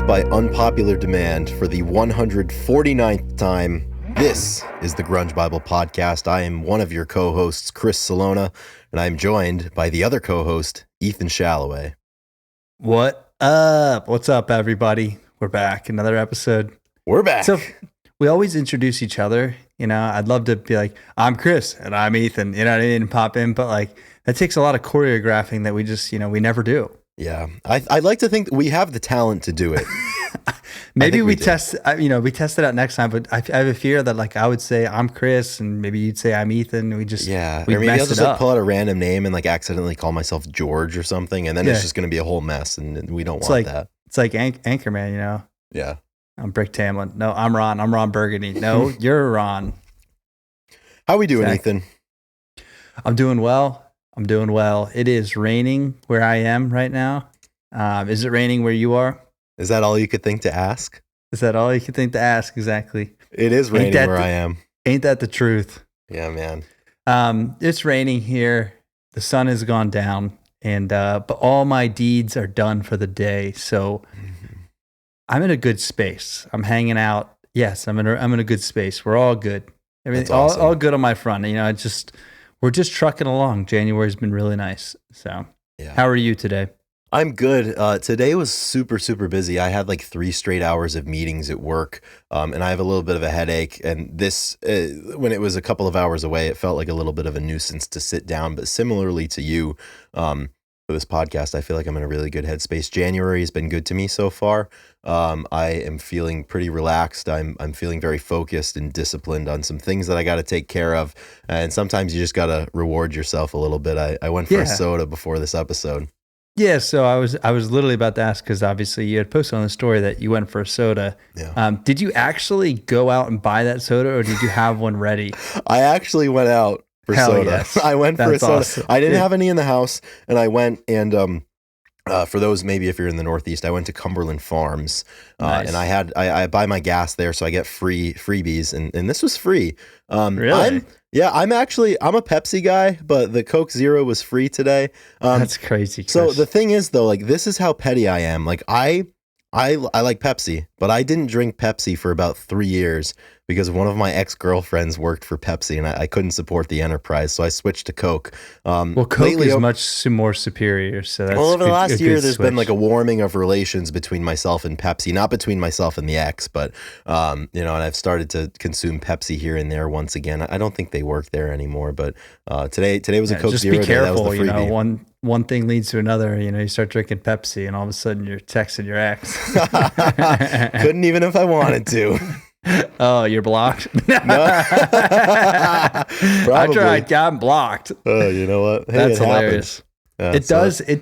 back by unpopular demand for the 149th time. This is the Grunge Bible Podcast. I am one of your co-hosts, Chris Salona, and I'm joined by the other co-host, Ethan Shalloway. What up? What's up, everybody? We're back. Another episode. We're back. So we always introduce each other. You know, I'd love to be like, I'm Chris and I'm Ethan. You know what I mean? And pop in. But like, that takes a lot of choreographing that we just, we never do. Yeah. I'd like to think that we have the talent to do it. Maybe we test it out next time. But I have a fear that like I would say I'm Chris and maybe you'd say I'm Ethan. And we or maybe I'll just like pull out a random name and like accidentally call myself George or something. And then it's just going to be a whole mess. And we don't want that. It's like Anchorman, you know? Yeah. I'm Brick Tamlin. No, I'm Ron. I'm Ron Burgundy. No, you're Ron. How we doing, Ethan? I'm doing well. It is raining where I am right now. Is it raining where you are? Is that all you could think to ask? Exactly. It is raining where I am. Ain't that the truth? Yeah, man. It's raining here. The sun has gone down, and but all my deeds are done for the day. So I'm in a good space. I'm hanging out. Yes, I'm in a good space. We're all good. Everything awesome. all good on my front. You know, we're just trucking along. January's been really nice. So, How are you today? I'm good. Today was super, super busy. I had like 3 straight hours of meetings at work, and I have a little bit of a headache. And this, when it was a couple of hours away, it felt like a little bit of a nuisance to sit down. But similarly to you, for this podcast, I feel like I'm in a really good headspace. January has been good to me so far. I am feeling pretty relaxed. I'm feeling very focused and disciplined on some things that I got to take care of. And sometimes you just got to reward yourself a little bit. I went for a soda before this episode. Yeah, so I was literally about to ask because obviously you had posted on the story that you went for a soda. Yeah. Did you actually go out and buy that soda, or did you have one ready? I actually went out for soda. Yes. I went for a soda. Awesome. I didn't have any in the house, and I went and for those maybe if you're in the Northeast, I went to Cumberland Farms, nice. And I buy my gas there, so I get freebies, and this was free. Really? I'm a Pepsi guy, but the Coke Zero was free today. That's crazy, Chris. So the thing is, though, like this is how petty I am. Like I like Pepsi, but I didn't drink Pepsi for about 3 years because one of my ex-girlfriends worked for Pepsi, and I couldn't support the enterprise, so I switched to Coke. Well, Coke is much more superior. So that's over the last year, there's switch. been like a warming of relations between myself and Pepsi, not between myself and the ex, but and I've started to consume Pepsi here and there once again. I don't think they work there anymore, but today was a Coke just Zero. Just be careful. That was the freebie. One thing leads to another. You start drinking Pepsi, and all of a sudden you're texting your ex. Couldn't even if I wanted to. Oh, you're blocked? I tried, got blocked. Oh, you know what? Hey, that's hilarious. It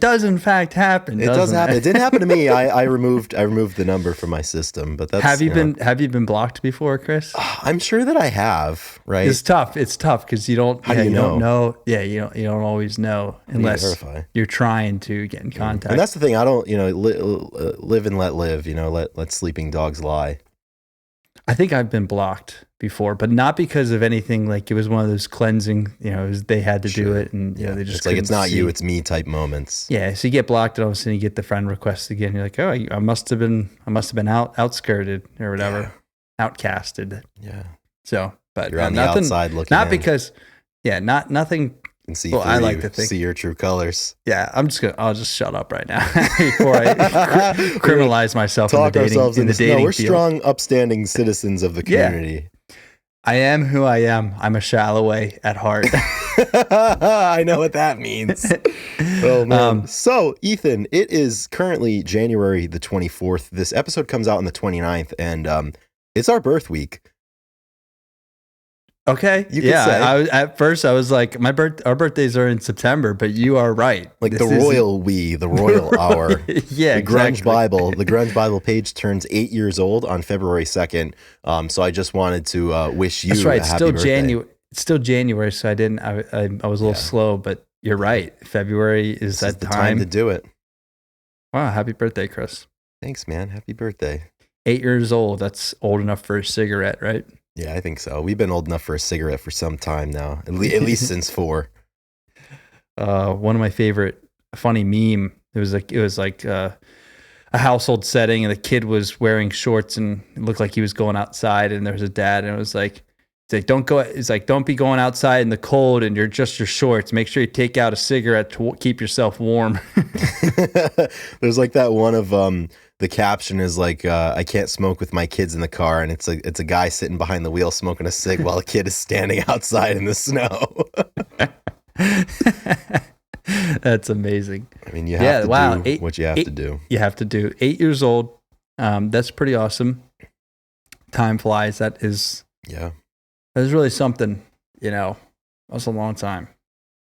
does in fact happen. It does happen. It didn't happen to me. I removed the number from my system, but that's have you been blocked before, Chris? I'm sure that I have, right? It's tough because you don't don't know. Yeah, you don't always know unless you're trying to get in contact. And that's the thing. I don't live and let live, let sleeping dogs lie. I think I've been blocked before, but not because of anything. Like it was one of those cleansing, they had to do it, and they just. It's like it's not you, it's me type moments. Yeah, so you get blocked, and all of a sudden you get the friend request again. You're like, oh, I must have been outskirted or whatever, outcasted. Yeah. So, but you're on the outside looking. Not in. because, nothing. And see, I like to think, see your true colors. Yeah, I'll just shut up right now before I criminalize myself in the dating field. We're strong, upstanding citizens of the community. Yeah. I am who I am. I'm a Shalloway at heart. I know what that means. Oh man. So Ethan, it is currently January the 24th. This episode comes out on the 29th, and it's our birth week. Okay. You could say. At first I was like, our birthdays are in September, but you are right. Like the royal hour. Yeah, the Grunge Bible. The Grunge Bible page turns 8 years old on February 2nd. So I just wanted to wish you a happy birthday. It's still January, so I didn't. I was a little slow, but you're right. February is the time to do it. Wow! Happy birthday, Chris. Thanks, man. Happy birthday. 8 years old. That's old enough for a cigarette, right? Yeah, I think so. We've been old enough for a cigarette for some time now, at least since 4. One of my favorite funny meme. It was like a household setting, and the kid was wearing shorts and it looked like he was going outside, and there was a dad, and it was like, it's like, don't go. It's like, don't be going outside in the cold and you're just your shorts. Make sure you take out a cigarette to keep yourself warm. There's like that one of the caption is like, I can't smoke with my kids in the car, and it's a guy sitting behind the wheel smoking a cig while a kid is standing outside in the snow. That's amazing. I mean, you have to do what you have to do. You have to do. 8 years old. That's pretty awesome. Time flies. That is really something, that's a long time.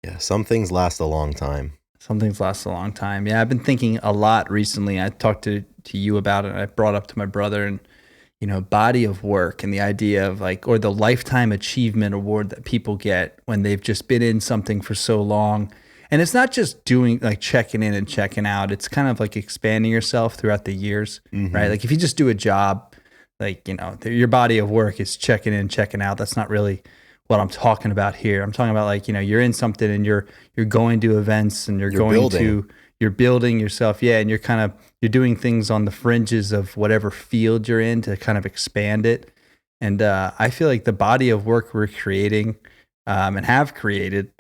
Yeah. Some things last a long time. Some things last a long time. Yeah. I've been thinking a lot recently. I talked to you about it. And I brought up to my brother, and, body of work and the idea of or the lifetime achievement award that people get when they've just been in something for so long. And it's not just doing checking in and checking out. It's kind of like expanding yourself throughout the years, right? Like if you just do a job, your body of work is checking in, checking out. That's not really what I'm talking about here. I'm talking about you're in something and you're going to events and you're building yourself. Yeah. And you're doing things on the fringes of whatever field you're in to kind of expand it. And I feel like the body of work we're creating and have created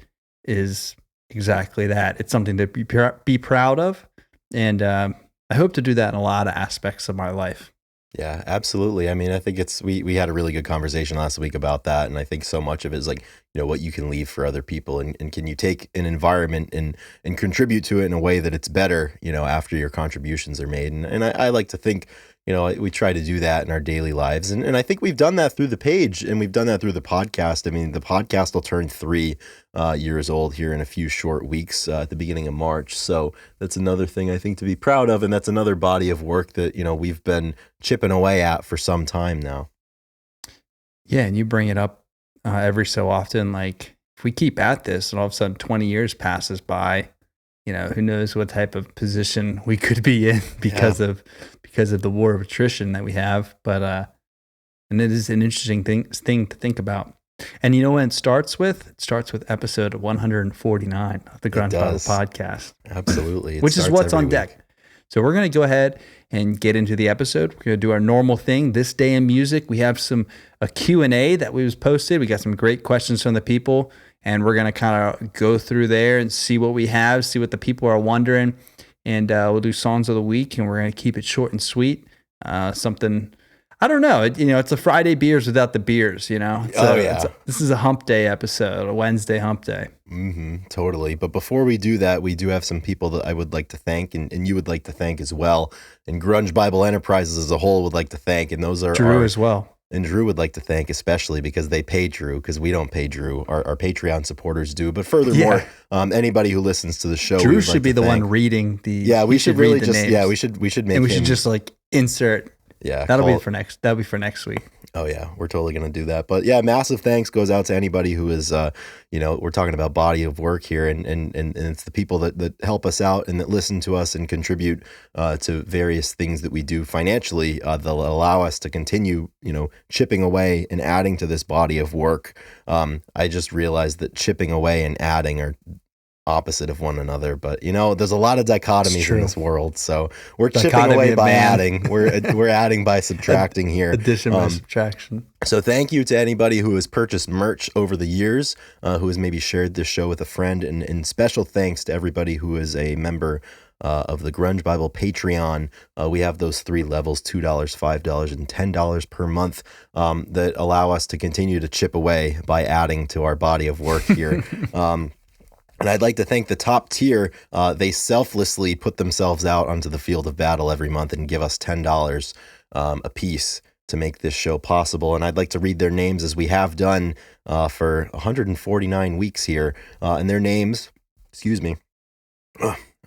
is exactly that. It's something to be proud of. And I hope to do that in a lot of aspects of my life. Yeah, absolutely. I mean, I think we had a really good conversation last week about that. And I think so much of it is what you can leave for other people, and can you take an environment and contribute to it in a way that it's better, after your contributions are made. And I like to think, we try to do that in our daily lives. And I think we've done that through the page, and we've done that through the podcast. I mean, the podcast will turn 3 years old here in a few short weeks at the beginning of March. So that's another thing I think to be proud of. And that's another body of work that, we've been chipping away at for some time now. Yeah. And you bring it up every so often. Like if we keep at this and all of a sudden 20 years passes by, who knows what type of position we could be in because of the war of attrition that we have. But and it is an interesting thing to think about. And when it starts with? It starts with episode 149 of the Grunge Bible Podcast. Absolutely. Which is what's on deck. So we're going to go ahead and get into the episode. We're going to do our normal thing, This Day in Music. We have a Q&A that was posted. We got some great questions from the people, and we're going to kind of go through there and see what we have, see what the people are wondering. And we'll do songs of the week, and we're going to keep it short and sweet. Something, I don't know. It's a Friday beers without the beers, this is a hump day episode, a Wednesday hump day. Totally. But before we do that, we do have some people that I would like to thank, and you would like to thank as well. And Grunge Bible Enterprises as a whole would like to thank. And those are Drew as well. And Drew would like to thank, especially because they pay Drew, because we don't pay Drew. Our Patreon supporters do. But furthermore, anybody who listens to the show, Drew should be the one reading the. Yeah, we should really just. Yeah, we should make. And we should just insert. Yeah, that'll be for next week. Oh yeah, we're totally gonna do that. But yeah, massive thanks goes out to anybody who is, we're talking about body of work here, and it's the people that help us out and that listen to us and contribute to various things that we do financially that allow us to continue, chipping away and adding to this body of work. I just realized that chipping away and adding are opposite of one another, but there's a lot of dichotomies in this world, so we're chipping away by adding. We're adding by subtracting here. Addition by subtraction. So thank you to anybody who has purchased merch over the years, who has maybe shared this show with a friend, and special thanks to everybody who is a member of the Grunge Bible Patreon. We have those 3 levels, $2, $5, and $10 per month, that allow us to continue to chip away by adding to our body of work here. And I'd like to thank the top tier. They selflessly put themselves out onto the field of battle every month and give us $10 a piece to make this show possible. And I'd like to read their names, as we have done for 149 weeks here. And their names, excuse me.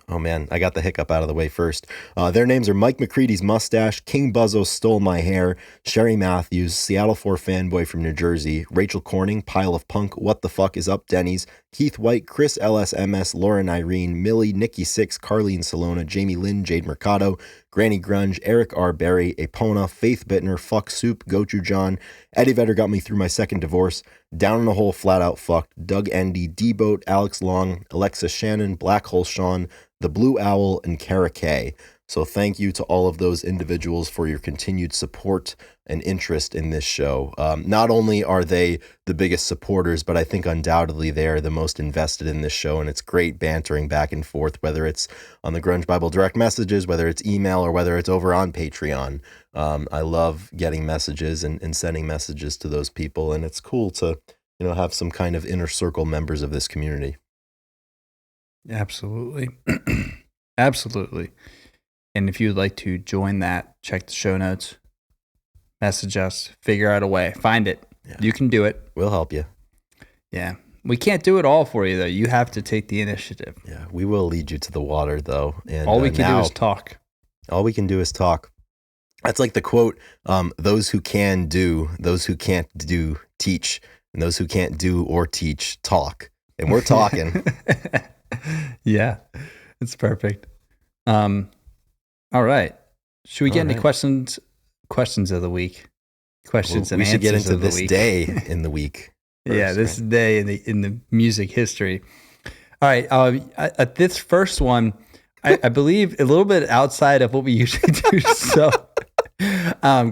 Oh man, I got the hiccup out of the way first. Their names are Mike McCready's Mustache, King Buzzo Stole My Hair, Sherry Matthews, Seattle 4 Fanboy from New Jersey, Rachel Corning, Pile of Punk, What the Fuck is Up Denny's, Keith White, Chris LSMS, Lauren Irene, Millie, Nikki Six, Carlene Salona, Jamie Lynn, Jade Mercado, Granny Grunge, Eric R. Berry, Apona, Faith Bittner, Fuck Soup, Gochu John, Eddie Vedder got me through my second divorce, Down in the Hole, Flat Out Fucked, Doug Endy, D-Boat, Alex Long, Alexa Shannon, Black Hole Sean, The Blue Owl, and Kara K. So thank you to all of those individuals for your continued support and interest in this show. Not only are they the biggest supporters, but I think undoubtedly they are the most invested in this show. And it's great bantering back and forth, whether it's on the Grunge Bible direct messages, whether it's email, or whether it's over on Patreon. I love getting messages and sending messages to those people. And it's cool to, have some kind of inner circle members of this community. Absolutely. Absolutely. And if you would like to join that, check the show notes, message us, figure out a way, find it. Yeah. You can do it. We'll help you. Yeah. We can't do it all for you, though. You have to take the initiative. Yeah. We will lead you to the water, though. And all we can do is talk. All we can do is talk. That's like the quote, those who can do, those who can't do, teach. And those who can't do or teach, talk. And we're talking. Yeah. It's perfect. All right. Should we get into questions of the week? Questions and answers. We should get into this day in the week. First, yeah, this day in the music history. All right. At this first one, I believe a little bit outside of what we usually do. So,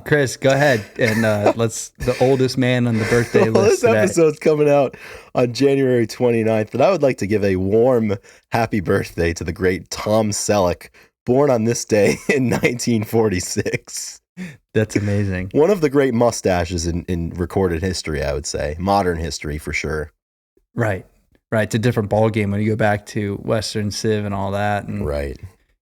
Chris, go ahead and let's the oldest man on the birthday list. This episode's coming out on January 29th, and I would like to give a warm happy birthday to the great Tom Selleck, born on this day in 1946. That's amazing. One of the great mustaches in recorded history, I would say. Modern history, for sure. Right. It's a different ballgame when you go back to Western Civ and all that. And right.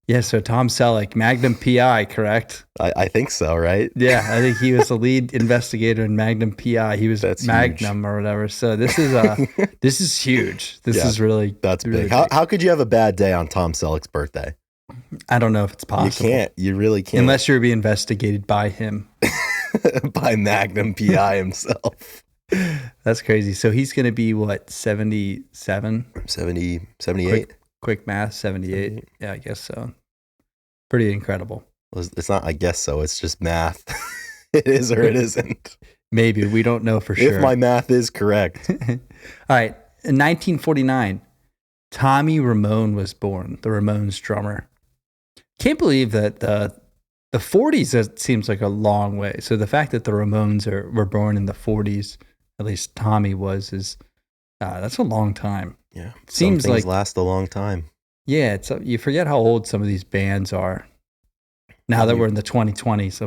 Yeah, so Tom Selleck, Magnum P.I., correct? I think so, right? Yeah, I think he was the lead investigator in Magnum P.I. He was Magnum huge. Or whatever. So this is this is huge. This is really that's really big. How could you have a bad day on Tom Selleck's birthday? I don't know if it's possible. You can't. You really can't. Unless you're being investigated by him. By Magnum P.I. himself. That's crazy. So he's going to be, what, 77? 78? Quick math, 78. Yeah, I guess so. Pretty incredible. Well, it's not, I guess so. It's just math. It is or it isn't. Maybe. We don't know for sure. If my math is correct. All right. In 1949, Tommy Ramone was born, the Ramones drummer. Can't believe that the 40s, it seems like a long way. So the fact that the Ramones were born in the 40s, at least Tommy was, that's a long time. Yeah. Seems some things like last a long time. Yeah. You forget how old some of these bands are now that we're in the 2020s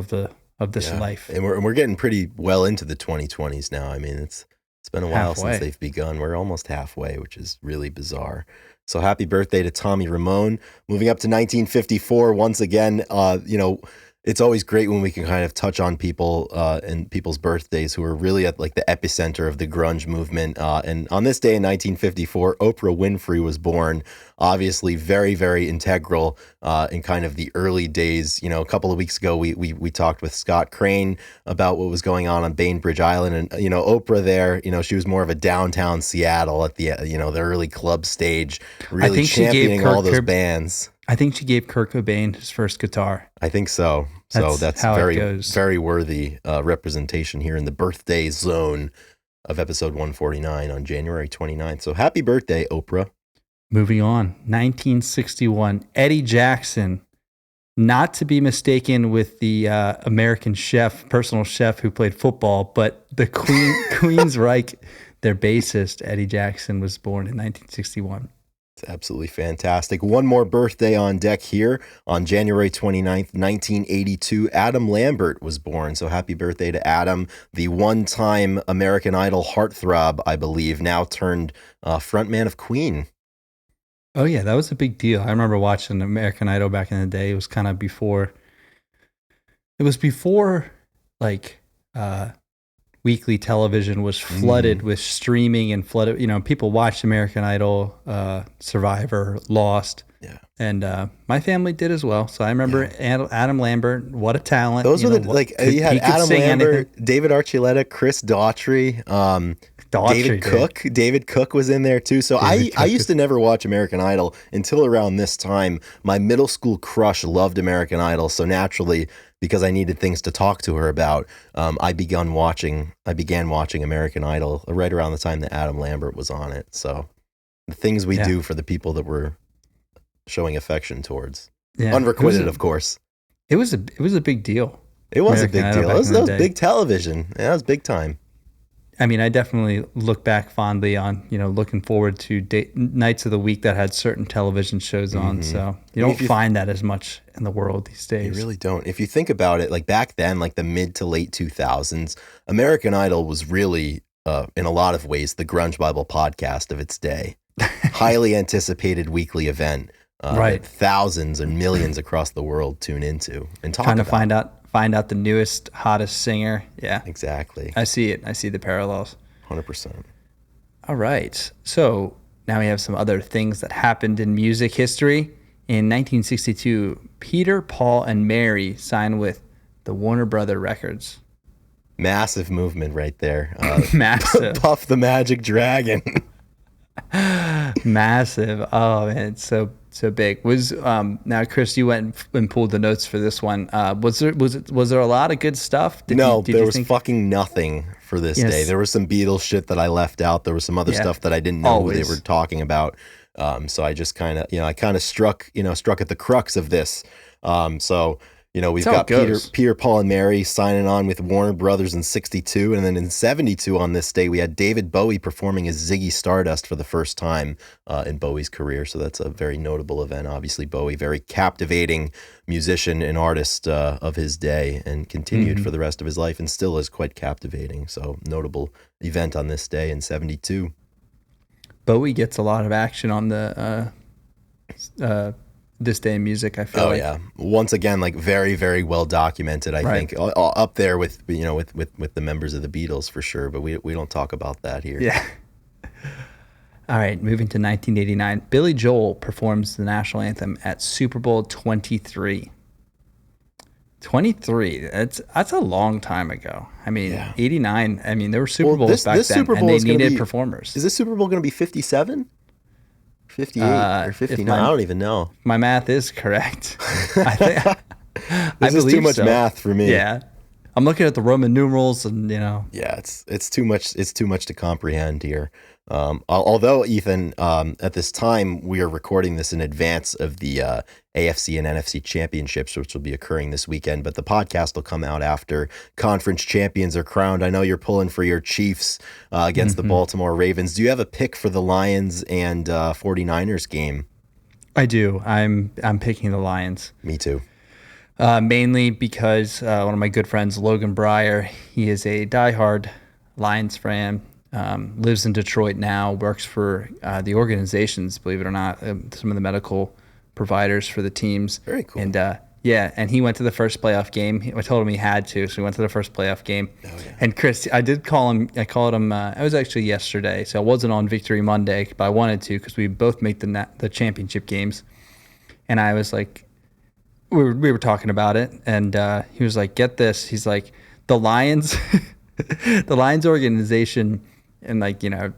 of this life. And we're getting pretty well into the 2020s now. I mean, it's been a while since they've begun. We're almost halfway, which is really bizarre. So happy birthday to Tommy Ramone. Moving up to 1954, once again, it's always great when we can kind of touch on people and people's birthdays who are really at like the epicenter of the grunge movement. And on this day in 1954, Oprah Winfrey was born. Obviously, very, very integral in kind of the early days. A couple of weeks ago, we talked with Scott Crane about what was going on Bainbridge Island, and Oprah there. She was more of a downtown Seattle at the the early club stage, really championing all those bands. I think she gave Kurt Cobain his first guitar. I think so. That's very, very worthy representation here in the birthday zone of episode 149 on January 29th. So happy birthday, Oprah. Moving on, 1961, Eddie Jackson, not to be mistaken with the American chef, personal chef who played football, but the Queensryche, their bassist, Eddie Jackson, was born in 1961. It's absolutely fantastic. One more birthday on deck here on January 29th, 1982. Adam Lambert was born. So happy birthday to Adam, the one-time American Idol heartthrob, I believe, now turned frontman of Queen. Oh, yeah, that was a big deal. I remember watching American Idol back in the day. It was kind of before, like, weekly television was flooded with streaming and flooded. People watched American Idol, Survivor, Lost. Yeah. And my family did as well. So I remember Adam Lambert. What a talent! Those were you had Adam Lambert, David Archuleta, Chris Daughtry, David Cook. David Cook was in there too. So I used to never watch American Idol until around this time. My middle school crush loved American Idol, so naturally, because I needed things to talk to her about, I began watching American Idol right around the time that Adam Lambert was on it. So the things we do for the people that we're showing affection towards. Yeah, Unrequited, of course. It was a big deal. It was American a big Idol deal. back That in the was day. big television. Yeah, that was big time. I mean, I definitely look back fondly on, looking forward to nights of the week that had certain television shows on. So you don't find that as much in the world these days. You really don't. If you think about it, like back then, like the mid to late 2000s, American Idol was really, in a lot of ways, the Grunge Bible podcast of its day. Highly anticipated weekly event. Right. That thousands and millions across the world tune into and talk Trying to about. find out the newest, hottest singer. Yeah, Exactly. I see it. I see the parallels. 100%. All right. So now we have some other things that happened in music history. In 1962, Peter, Paul, and Mary signed with the Warner Brother Records. Massive movement right there. Massive. Puff the Magic Dragon. Massive. Oh man, it's so big. Was now, Chris, you went and pulled the notes for this one. Was there a lot of good stuff? No, there was fucking nothing for this Yes. day. There was some Beatles shit that I left out. There was some other stuff that I didn't know who they were talking about. So I just kind of struck at the crux of this. So we've got Peter, Paul, and Mary signing on with Warner Brothers in 62. And then in 72 on this day, we had David Bowie performing as Ziggy Stardust for the first time in Bowie's career. So that's a very notable event. Obviously, Bowie, very captivating musician and artist of his day, and continued for the rest of his life and still is quite captivating. So notable event on this day in 72. Bowie gets a lot of action on the this day in music, I feel like. Yeah. Once again, like very, very well documented, I think. Up there with with the members of the Beatles for sure, but we don't talk about that here. Yeah. All right, moving to 1989. Billy Joel performs the national anthem at Super Bowl 23. 23. That's a long time ago. I mean, 89. I mean, there were Super Bowls back then, Super Bowl and they needed performers. Is this Super Bowl going to be 57? 58 or 59? I don't even know. My math is correct. I think this is too much math for me. Yeah, I'm looking at the Roman numerals, and Yeah, it's too much. It's too much to comprehend here. Although Ethan, at this time we are recording this in advance of the AFC and NFC championships, which will be occurring this weekend. But the podcast will come out after conference champions are crowned. I know you're pulling for your Chiefs against the Baltimore Ravens. Do you have a pick for the Lions and 49ers game? I do. I'm picking the Lions. Me too. Mainly because one of my good friends, Logan Breyer, he is a diehard Lions fan. Lives in Detroit now, works for the organizations, believe it or not, some of the medical providers for the teams. Very cool. And and he went to the first playoff game. I told him he had to, so he went to the first playoff game. Oh, yeah. And Chris, I did call him. I called him. I was actually yesterday, so I wasn't on Victory Monday, but I wanted to because we both make the championship games. And I was like, we were talking about it, and he was like, "Get this." He's like, "The Lions, the Lions organization." And the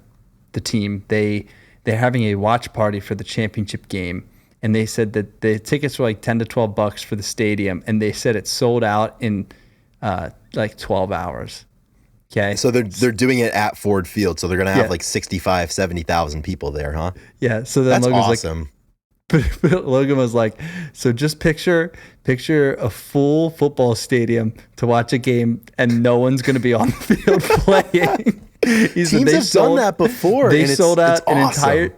team, they're having a watch party for the championship game, and they said that the tickets were like $10 to $12 for the stadium, and they said it sold out in 12 hours. Okay, so they're doing it at Ford Field, so they're gonna have like 65, 70,000 people there, huh? Yeah, so then that's Logan's awesome. But Logan was like, so just picture a full football stadium to watch a game, and no one's going to be on the field playing. Teams have done that before. They and sold out an awesome.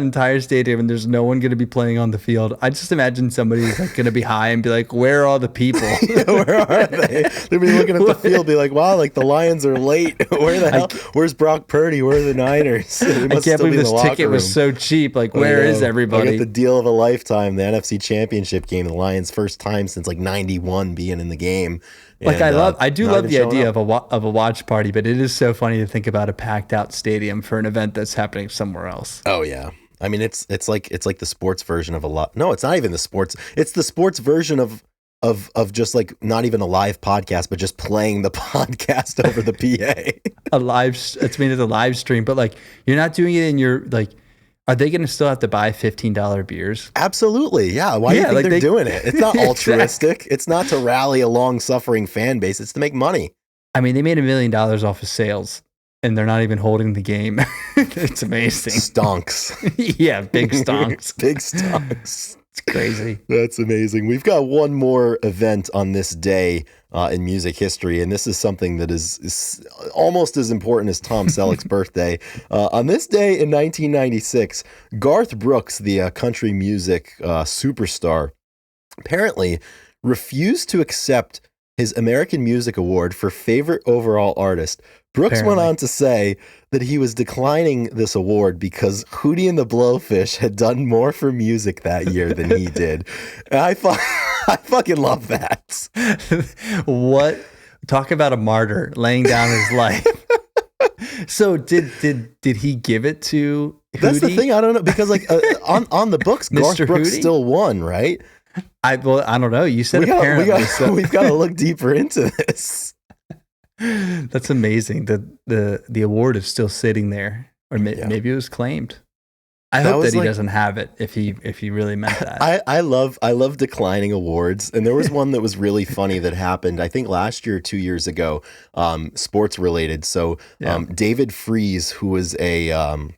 entire stadium, and there's no one going to be playing on the field. I just imagine somebody's like going to be high and be like, "Where are all the people? Where are they?" They'll be looking at the field, be like, "Wow, like the Lions are late. Where the hell? Where's Brock Purdy? Where are the Niners?" I can't believe this ticket was so cheap. Like, where is everybody? I got the deal of a lifetime. The NFC Championship game, the Lions' first time since like '91 being in the game. Like, I do love the idea of a watch party, but it is so funny to think about a packed out stadium for an event that's happening somewhere else. Oh yeah, I mean it's like the sports version of a lot. No, it's not even the sports. It's the sports version of just like not even a live podcast, but just playing the podcast over the PA. It's a live stream, but like you're not doing it in your like. Are they going to still have to buy $15 beers? Absolutely, yeah. Why do you think they're doing it? It's not altruistic. Exactly. It's not to rally a long-suffering fan base. It's to make money. I mean, they made $1 million off of sales, and they're not even holding the game. It's amazing. Stonks. Yeah, big stonks. Big stonks. It's crazy. That's amazing. We've got one more event on this day in music history, and this is something that is almost as important as Tom Selleck's birthday. On this day in 1996, Garth Brooks, the country music superstar, apparently refused to accept his American Music Award for Favorite Overall Artist. Brooks went on to say that he was declining this award because Hootie and the Blowfish had done more for music that year than he did. And I fucking love that. What? Talk about a martyr laying down his life. So did he give it to Hootie? That's the thing. I don't know, because like on the books, Garth Brooks Hootie? still won, right? I don't know. You said apparently. We've got to look deeper into this. That's amazing. The award is still sitting there, or maybe it was claimed. I hope that he doesn't have it if he really meant that. I love declining awards, and there was one that was really funny that happened, I think last year or 2 years ago, sports related. So David Freese, who was a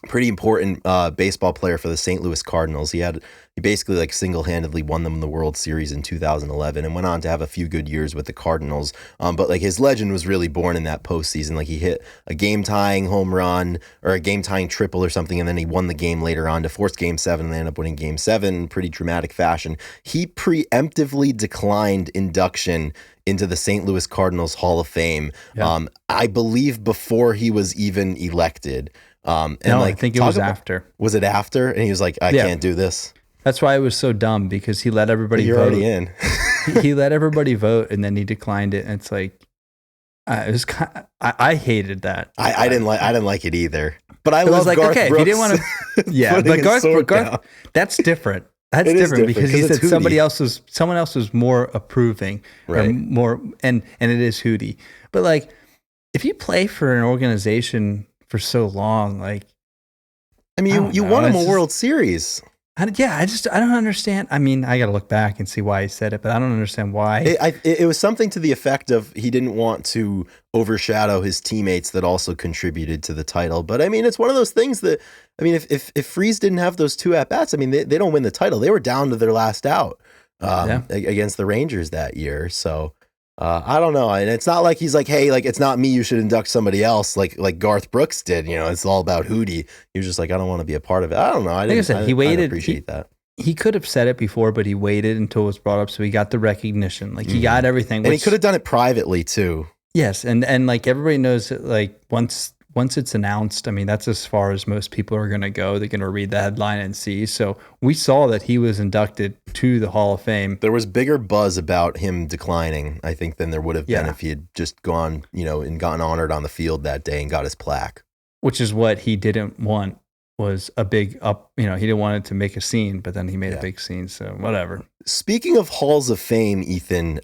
pretty important baseball player for the St. Louis Cardinals. He basically like single-handedly won them the World Series in 2011 and went on to have a few good years with the Cardinals. But like his legend was really born in that postseason. Like he hit a game-tying home run or a game-tying triple or something, and then he won the game later on to force Game 7, and they ended up winning Game 7 in pretty dramatic fashion. He preemptively declined induction into the St. Louis Cardinals Hall of Fame, I believe before he was even elected. I think it was after. Was it after? And he was like, I can't do this. That's why it was so dumb, because he let everybody You're vote. already in. He let everybody vote, and then he declined it. And it's like, it was I hated that. I didn't like it either. But I love like, Garth okay, Brooks. If you didn't want to, yeah, but Garth, that's different. That's different because he said someone else was more approving, right? Or more, and it is Hootie. But like, if you play for an organization for so long, like, I mean, you won him a World Series. I don't understand. I mean, I got to look back and see why he said it, but I don't understand why. It was something to the effect of he didn't want to overshadow his teammates that also contributed to the title. But I mean, it's one of those things that, I mean, if Freese didn't have those two at-bats, I mean, they don't win the title. They were down to their last out against the Rangers that year. So I don't know. And it's not like he's like, hey, like, it's not me, you should induct somebody else like Garth Brooks did. You know, it's all about Hootie. He was just like, I don't want to be a part of it. I don't know. I appreciate that. He could have said it before, but he waited until it was brought up, so he got the recognition. Like, he got everything. And he could have done it privately too. Yes, and like everybody knows that, like, once it's announced, I mean, that's as far as most people are going to go. They're going to read the headline and see. So we saw that he was inducted to the Hall of Fame. There was bigger buzz about him declining, I think, than there would have been if he had just gone, you know, and gotten honored on the field that day and got his plaque. Which is what he didn't want, was a big up, you know, he didn't want it to make a scene, but then he made a big scene. So whatever. Speaking of Halls of Fame, Ethan,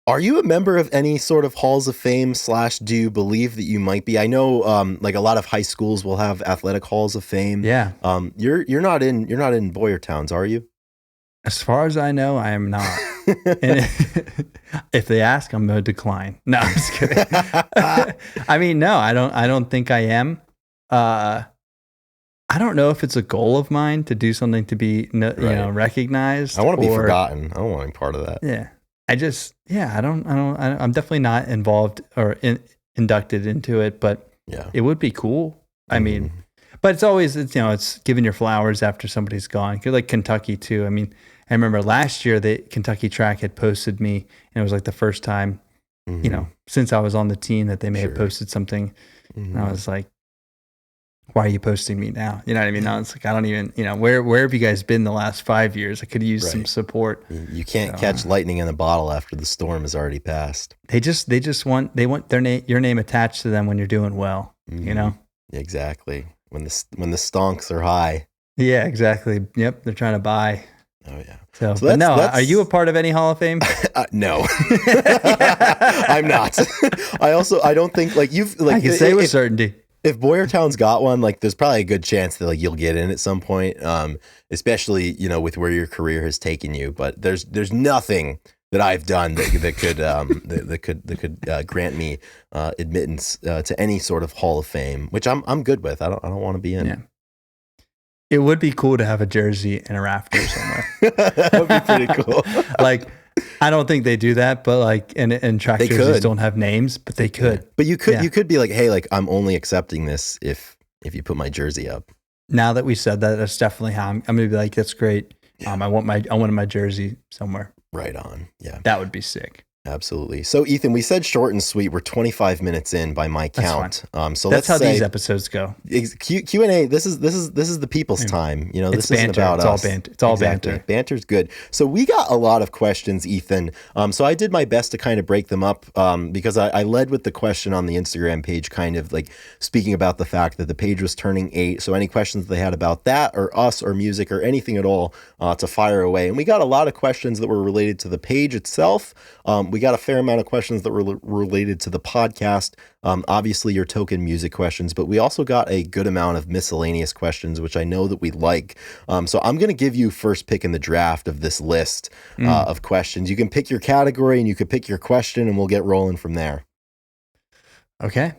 are you a member of any sort of Halls of Fame / do you believe that you might be? I know like a lot of high schools will have athletic Halls of Fame. Yeah. You're not in Boyertowns, are you? As far as I know, I am not. And if they ask, I'm going to decline. No, I'm just kidding. I mean, no, I don't think I am. I don't know if it's a goal of mine to do something to be recognized. I want to be forgotten. I don't want any part of that. Yeah. I'm definitely not involved or inducted into it, but it would be cool. I mean, but it's giving your flowers after somebody's gone. Like Kentucky too. I mean, I remember last year the Kentucky track had posted me, and it was like the first time, you know, since I was on the team that they may have posted something. And I was like, why are you posting me now? You know what I mean? Now it's like, I don't even, you know, where have you guys been the last 5 years? I could use some support. You can't catch lightning in a bottle after the storm has already passed. They want your name attached to them when you're doing well, you know? Exactly. When the stonks are high. Yeah, exactly. Yep. They're trying to buy. Oh yeah. So are you a part of any Hall of Fame? No, I'm not. I don't think like you've like. I can say with certainty. If Boyertown's got one, like there's probably a good chance that like you'll get in at some point, especially, you know, with where your career has taken you. But there's nothing that I've done that could grant me admittance to any sort of Hall of Fame, which I'm good with. I don't want to be in. Yeah. It would be cool to have a jersey in a rafter somewhere. That would be pretty cool. Like, I don't think they do that, but like, and track They jerseys could. don't have names, but they could. But you could Yeah. you could be like, hey, like I'm only accepting this if you put my jersey up. Now that we said that, that's definitely how I'm gonna be like, that's great. I wanted my jersey somewhere. Right on. Yeah. That would be sick. Absolutely. So Ethan, we said short and sweet. We're 25 minutes in by my That's count. So That's let's how say these episodes go. Q&A. This is the people's time. You know, It's this isn't banter. about It's all us. banter. It's all Exactly. banter. Banter's good. So we got a lot of questions, Ethan. So I did my best to kind of break them up because I led with the question on the Instagram page, kind of like speaking about the fact that the page was turning 8. So any questions they had about that or us or music or anything at all to fire away. And we got a lot of questions that were related to the page itself. We got a fair amount of questions that were related to the podcast. Obviously your token music questions, but we also got a good amount of miscellaneous questions, which I know that we like. So I'm going to give you first pick in the draft of this list of questions. You can pick your category and you can pick your question and we'll get rolling from there. Okay.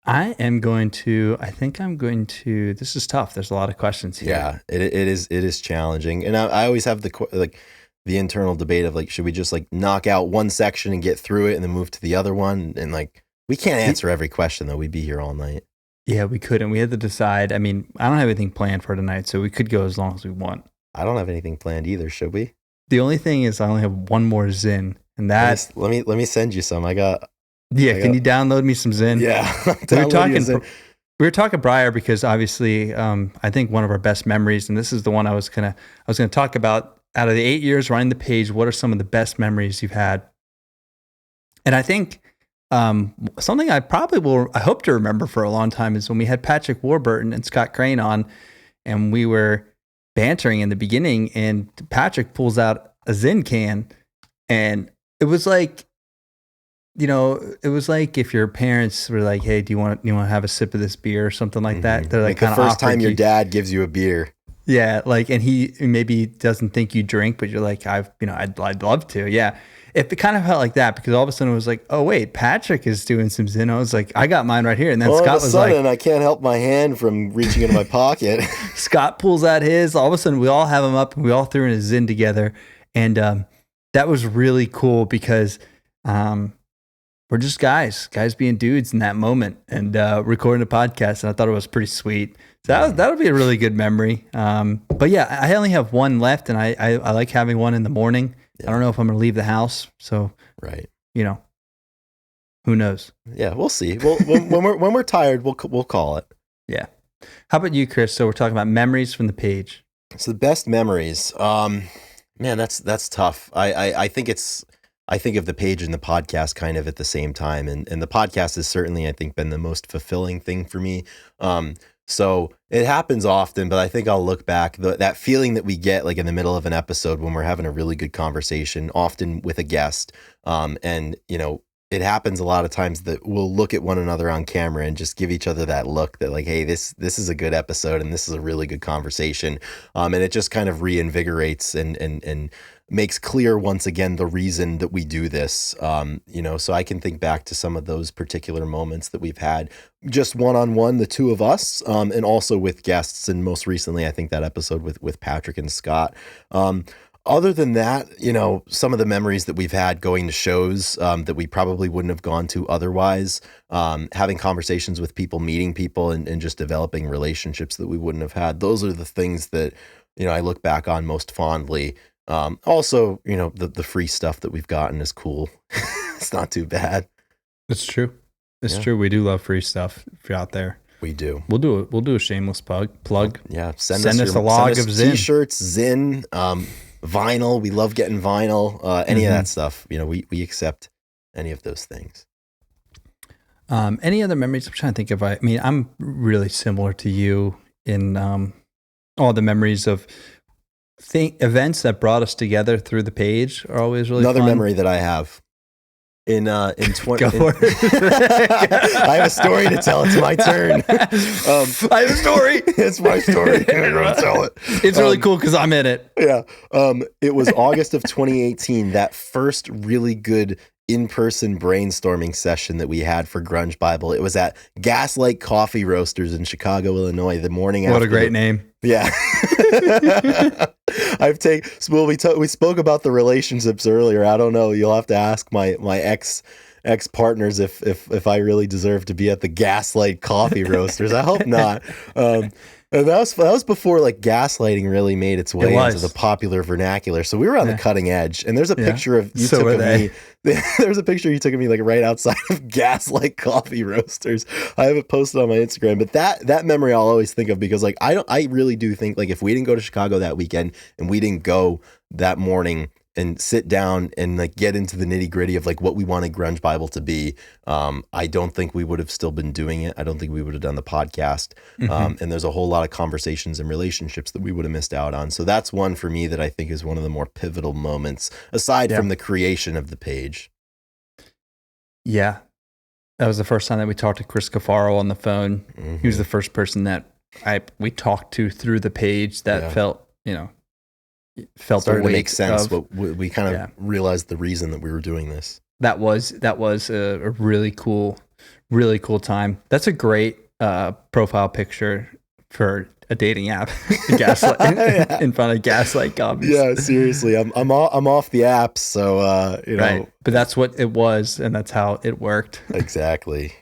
I think I'm going to, this is tough. There's a lot of questions here. Yeah, it is challenging. And I always have the internal debate of like, should we just like knock out one section and get through it and then move to the other one? And like, we can't answer every question though. We'd be here all night. Yeah, we couldn't. We had to decide. I mean, I don't have anything planned for tonight, so we could go as long as we want. I don't have anything planned either. Should we? The only thing is I only have one more Zin, and that. Let me send you some. Can you download me some Zin? Yeah. We were talking Briar because obviously I think one of our best memories, and this is the one I was gonna talk about. Out of the 8 years running the page, what are some of the best memories you've had? And I think something I hope to remember for a long time is when we had Patrick Warburton and Scott Crane on, and we were bantering in the beginning, and Patrick pulls out a Zin can, and it was like, if your parents were like, "Hey, do you want to have a sip of this beer or something like that?" They're like the first time your dad gives you a beer. Yeah, like, and he maybe doesn't think you drink, but you're like, I'd love to. Yeah, it kind of felt like that because all of a sudden it was like, oh wait, Patrick is doing some Zin. I was like, I got mine right here, and then Scott was like, I can't help my hand from reaching into my pocket. Scott pulls out his. All of a sudden, we all have them up, and we all threw in a Zin together, and that was really cool because we're just guys being dudes in that moment, and recording a podcast, and I thought it was pretty sweet. So that'll be a really good memory. But yeah, I only have one left, and I like having one in the morning. Yeah. I don't know if I'm going to leave the house, so right. Who knows? Yeah, we'll see. Well, when we're tired, we'll call it. Yeah. How about you, Chris? So we're talking about memories from the page. So the best memories. Man, that's tough. I think of the page and the podcast kind of at the same time, and the podcast has certainly, I think, been the most fulfilling thing for me. So it happens often, but I think I'll look back, that feeling that we get like in the middle of an episode when we're having a really good conversation, often with a guest. And it happens a lot of times that we'll look at one another on camera and just give each other that look that like, hey, this is a good episode and this is a really good conversation. And it just kind of reinvigorates and makes clear once again the reason that we do this. So I can think back to some of those particular moments that we've had just one-on-one, the two of us, and also with guests. And most recently, I think that episode with Patrick and Scott. Other than that, some of the memories that we've had going to shows that we probably wouldn't have gone to otherwise, having conversations with people, meeting people, and just developing relationships that we wouldn't have had. Those are the things that, I look back on most fondly. Also, the free stuff that we've gotten is cool. It's not too bad. It's true. It's true. We do love free stuff if you're out there. We do. We'll do a shameless plug. Yeah. Send us a log of Zin. T-shirts, Zin, vinyl. We love getting vinyl. Any of that stuff. We accept any of those things. Any other memories? I'm trying to think of. I mean, I'm really similar to you in all the memories of events that brought us together through the page are always really Another fun. memory that I have in 20 Go for it. I have a story to tell. It's my turn. I have a story. It's my story. I'm going to tell it. It's really cool because I'm in it. Yeah. It was August of 2018, that first really good in-person brainstorming session that we had for Grunge Bible. It was at Gaslight Coffee Roasters in Chicago, Illinois, the morning after. What a great name. Yeah. We spoke about the relationships earlier. I don't know. You'll have to ask my ex partners if I really deserve to be at the Gaslight Coffee Roasters. I hope not. And that was before like gaslighting really made its way into the popular vernacular. So we were on the cutting edge. And there's a picture of you took of me. There's a picture you took of me like right outside of Gaslight Coffee Roasters. I have it posted on my Instagram. But that memory I'll always think of, because like I really do think like if we didn't go to Chicago that weekend and we didn't go that morning and sit down and like get into the nitty gritty of like what we wanted Grunge Bible to be, I don't think we would have still been doing it. I don't think we would have done the podcast. And there's a whole lot of conversations and relationships that we would have missed out on. So that's one for me that I think is one of the more pivotal moments, aside from the creation of the page. Yeah. That was the first time that we talked to Chris Cafaro on the phone. Mm-hmm. He was the first person that we talked to through the page that felt started to make sense. But we kind of realized the reason that we were doing this. That was a really cool time. That's a great profile picture for a dating app. Gaslight in front of Gaslight Coffee. Yeah, seriously, I'm off the apps, so you know. Right. But that's what it was, and that's how it worked. Exactly.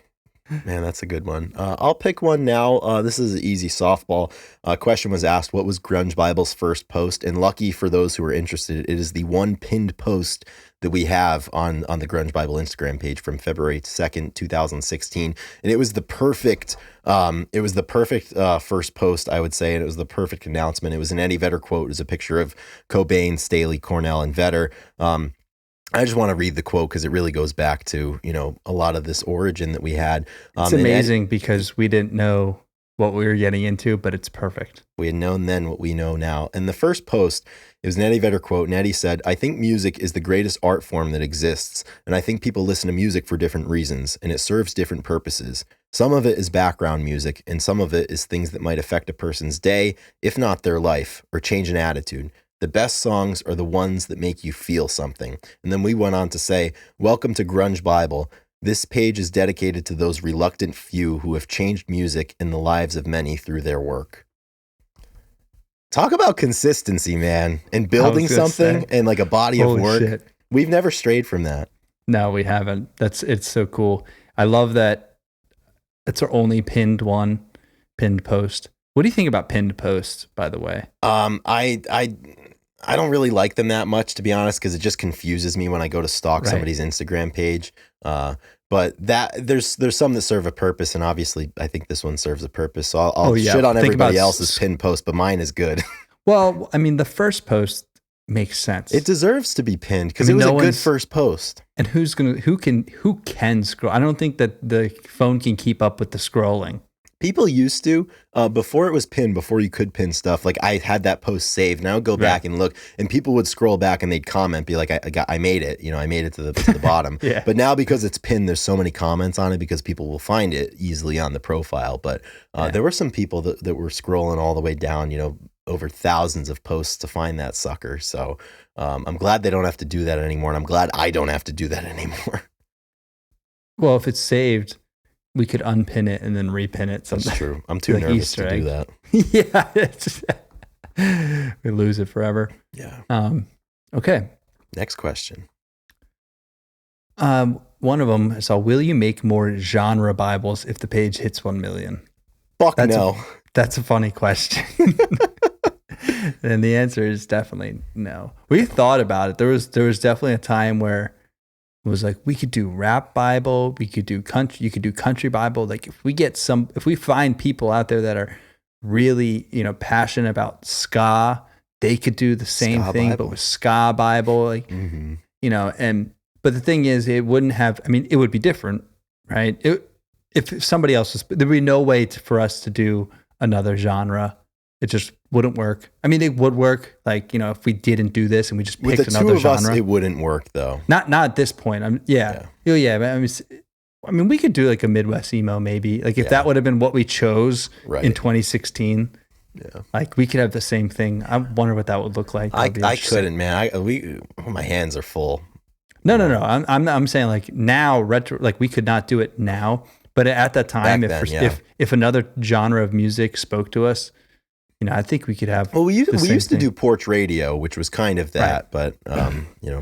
Man, that's a good one. I'll pick one now. This is an easy softball. Question was asked, what was Grunge Bible's first post? And lucky for those who are interested, it is the one pinned post that we have on the Grunge Bible Instagram page from February 2nd, 2016. And it was the perfect first post, I would say, and it was the perfect announcement. It was an Eddie Vedder quote. It was a picture of Cobain, Staley, Cornell, and Vedder. I just want to read the quote because it really goes back to, you know, a lot of this origin that we had. It's amazing because we didn't know what we were getting into, but it's perfect. We had known then what we know now. And the first post, it was an Eddie Vedder quote, and Eddie said, "I think music is the greatest art form that exists, and I think people listen to music for different reasons, and it serves different purposes. Some of it is background music, and some of it is things that might affect a person's day, if not their life, or change an attitude. The best songs are the ones that make you feel something." And then we went on to say, "Welcome to Grunge Bible. This page is dedicated to those reluctant few who have changed music in the lives of many through their work." Talk about consistency, man, and building something and like a body of work. Shit. We've never strayed from that. No, we haven't. It's so cool. I love that. It's our only pinned post. What do you think about pinned posts, by the way? I don't really like them that much, to be honest, because it just confuses me when I go to stalk somebody's Instagram page. But there's some that serve a purpose, and obviously I think this one serves a purpose. So I'll shit on everybody else's pinned post, but mine is good. Well, I mean, the first post makes sense. It deserves to be pinned because it was a good first post. And who can scroll? I don't think that the phone can keep up with the scrolling. People used to, before it was pinned, before you could pin stuff, like I had that post saved. Now go back and look, and people would scroll back and they'd comment, be like, I made it, you know, I made it to the bottom. Yeah. But now because it's pinned, there's so many comments on it because people will find it easily on the profile. But there were some people that were scrolling all the way down, you know, over thousands of posts to find that sucker. So I'm glad they don't have to do that anymore. And I'm glad I don't have to do that anymore. Well, if it's saved, we could unpin it and then repin it. That's true. I'm too nervous to do that. Yeah. We lose it forever. Yeah. Okay. Next question. One of them is, will you make more genre Bibles if the page hits 1 million? Fuck no. That's a funny question. And the answer is definitely no. We thought about it. There was definitely a time where it was like, we could do rap Bible, you could do country Bible. Like if we find people out there that are really, you know, passionate about ska, they could do the same thing, Bible. But with ska Bible, like, you know, but the thing is, it would be different, right? If somebody else was, there'd be no way for us to do another genre. It just wouldn't work. I mean, it would work, like, you know, if we didn't do this and we just picked another genre. With the two of us, it wouldn't work, though. Not at this point. Yeah. I mean, we could do like a Midwest emo, maybe. Like if that would have been what we chose in 2016. Yeah. Like we could have the same thing. I wonder what that would look like. I couldn't, man. My hands are full. No. I'm saying like now retro, like we could not do it now, but at that time, Back then, yeah. if another genre of music spoke to us, I think we could have Well, we the we same used to thing. do porch radio, which was kind of Right. that, but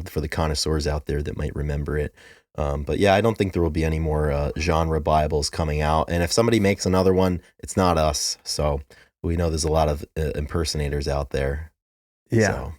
for the connoisseurs out there that might remember it. But yeah, I don't think there will be any more genre Bibles coming out. And if somebody makes another one, it's not us. So we know there's a lot of impersonators out there. Yeah. So,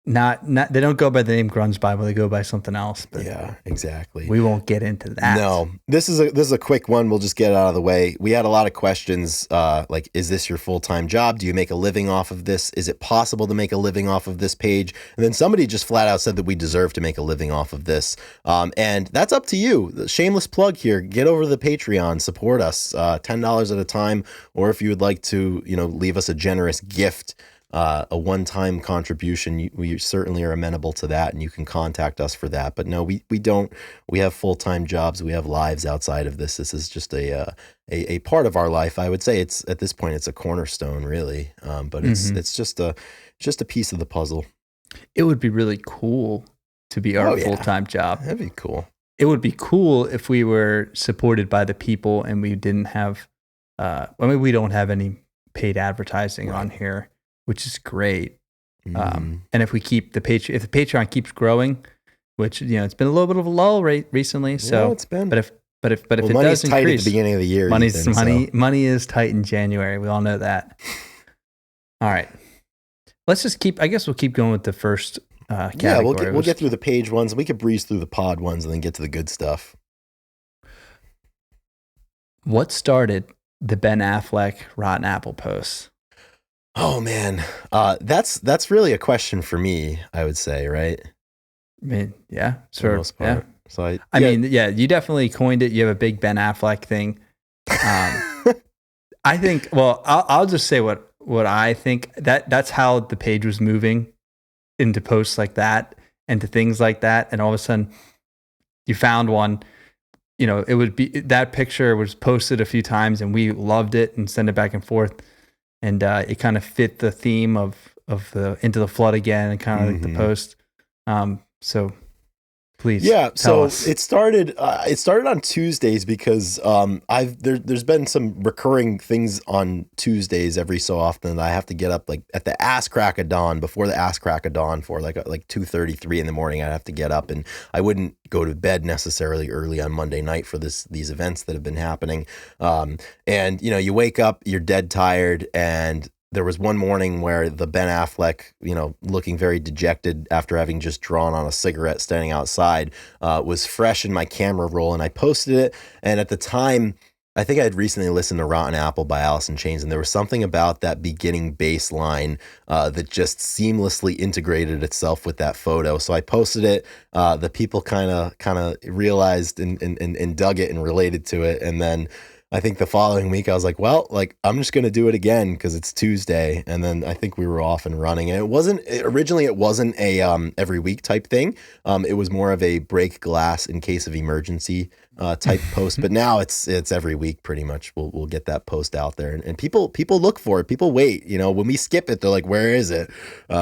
Not they don't go by the name Grunge Bible, they go by something else, but yeah, exactly. we won't get into that. No, this is a quick one. We'll just get it out of the way. We had a lot of questions, like, is this your full-time job? Do you make a living off of this? Is it possible to make a living off of this page? And then somebody just flat out said that we deserve to make a living off of this. And that's up to you. The shameless plug here. Get over to the Patreon, support us, $10 at a time, or if you would like to, leave us a generous gift, a one-time contribution, we certainly are amenable to that, and you can contact us for that. But no, we don't. We have full-time jobs. We have lives outside of this. This is just a part of our life. I would say it's at this point it's a cornerstone, really. But it's just a piece of the puzzle. It would be really cool to be our full-time job. That'd be cool. It would be cool if we were supported by the people and we didn't have. We don't have any paid advertising on here, which is great. And if we keep if the Patreon keeps growing, which it's been a little bit of a lull recently. So it's been. But if it money's does tight increase, at the beginning of the year. Money is tight in January. We all know that. All right, let's just keep. I guess we'll keep going with the first category. Yeah, we'll get through the page ones. We could breeze through the pod ones and then get to the good stuff. What started the Ben Affleck Rotten Apple posts? Oh man, that's really a question for me. I would say, right? I mean, yeah, for the most part. Yeah. So I mean, you definitely coined it. You have a big Ben Affleck thing. I think. Well, I'll just say what I think. That's how the page was moving into posts like that and to things like that, and all of a sudden, you found one. It would be that picture was posted a few times, and we loved it and sent it back and forth. And it kind of fit the theme of the Into the Flood again, and kind of like the post. So please, tell us. It started on Tuesdays because there's been some recurring things on Tuesdays every so often that I have to get up like at the ass crack of dawn, before the ass crack of dawn, for like 2:33 in the morning. I'd have to get up, and I wouldn't go to bed necessarily early on Monday night for these events that have been happening. And you wake up, you're dead tired, and there was one morning where the Ben Affleck, looking very dejected after having just drawn on a cigarette standing outside, was fresh in my camera roll, and I posted it. And at the time, I think I had recently listened to Rotten Apple by Alice in Chains, and there was something about that beginning bass line that just seamlessly integrated itself with that photo. So I posted it. The people kind of realized and dug it and related to it, and then I think the following week I was like, well, I'm just going to do it again because it's Tuesday. And then I think we were off and running. And originally it wasn't a every week type thing. It was more of a break glass in case of emergency type post. But now it's every week pretty much. We'll get that post out there, and people look for it. People wait. When we skip it, they're like, where is it?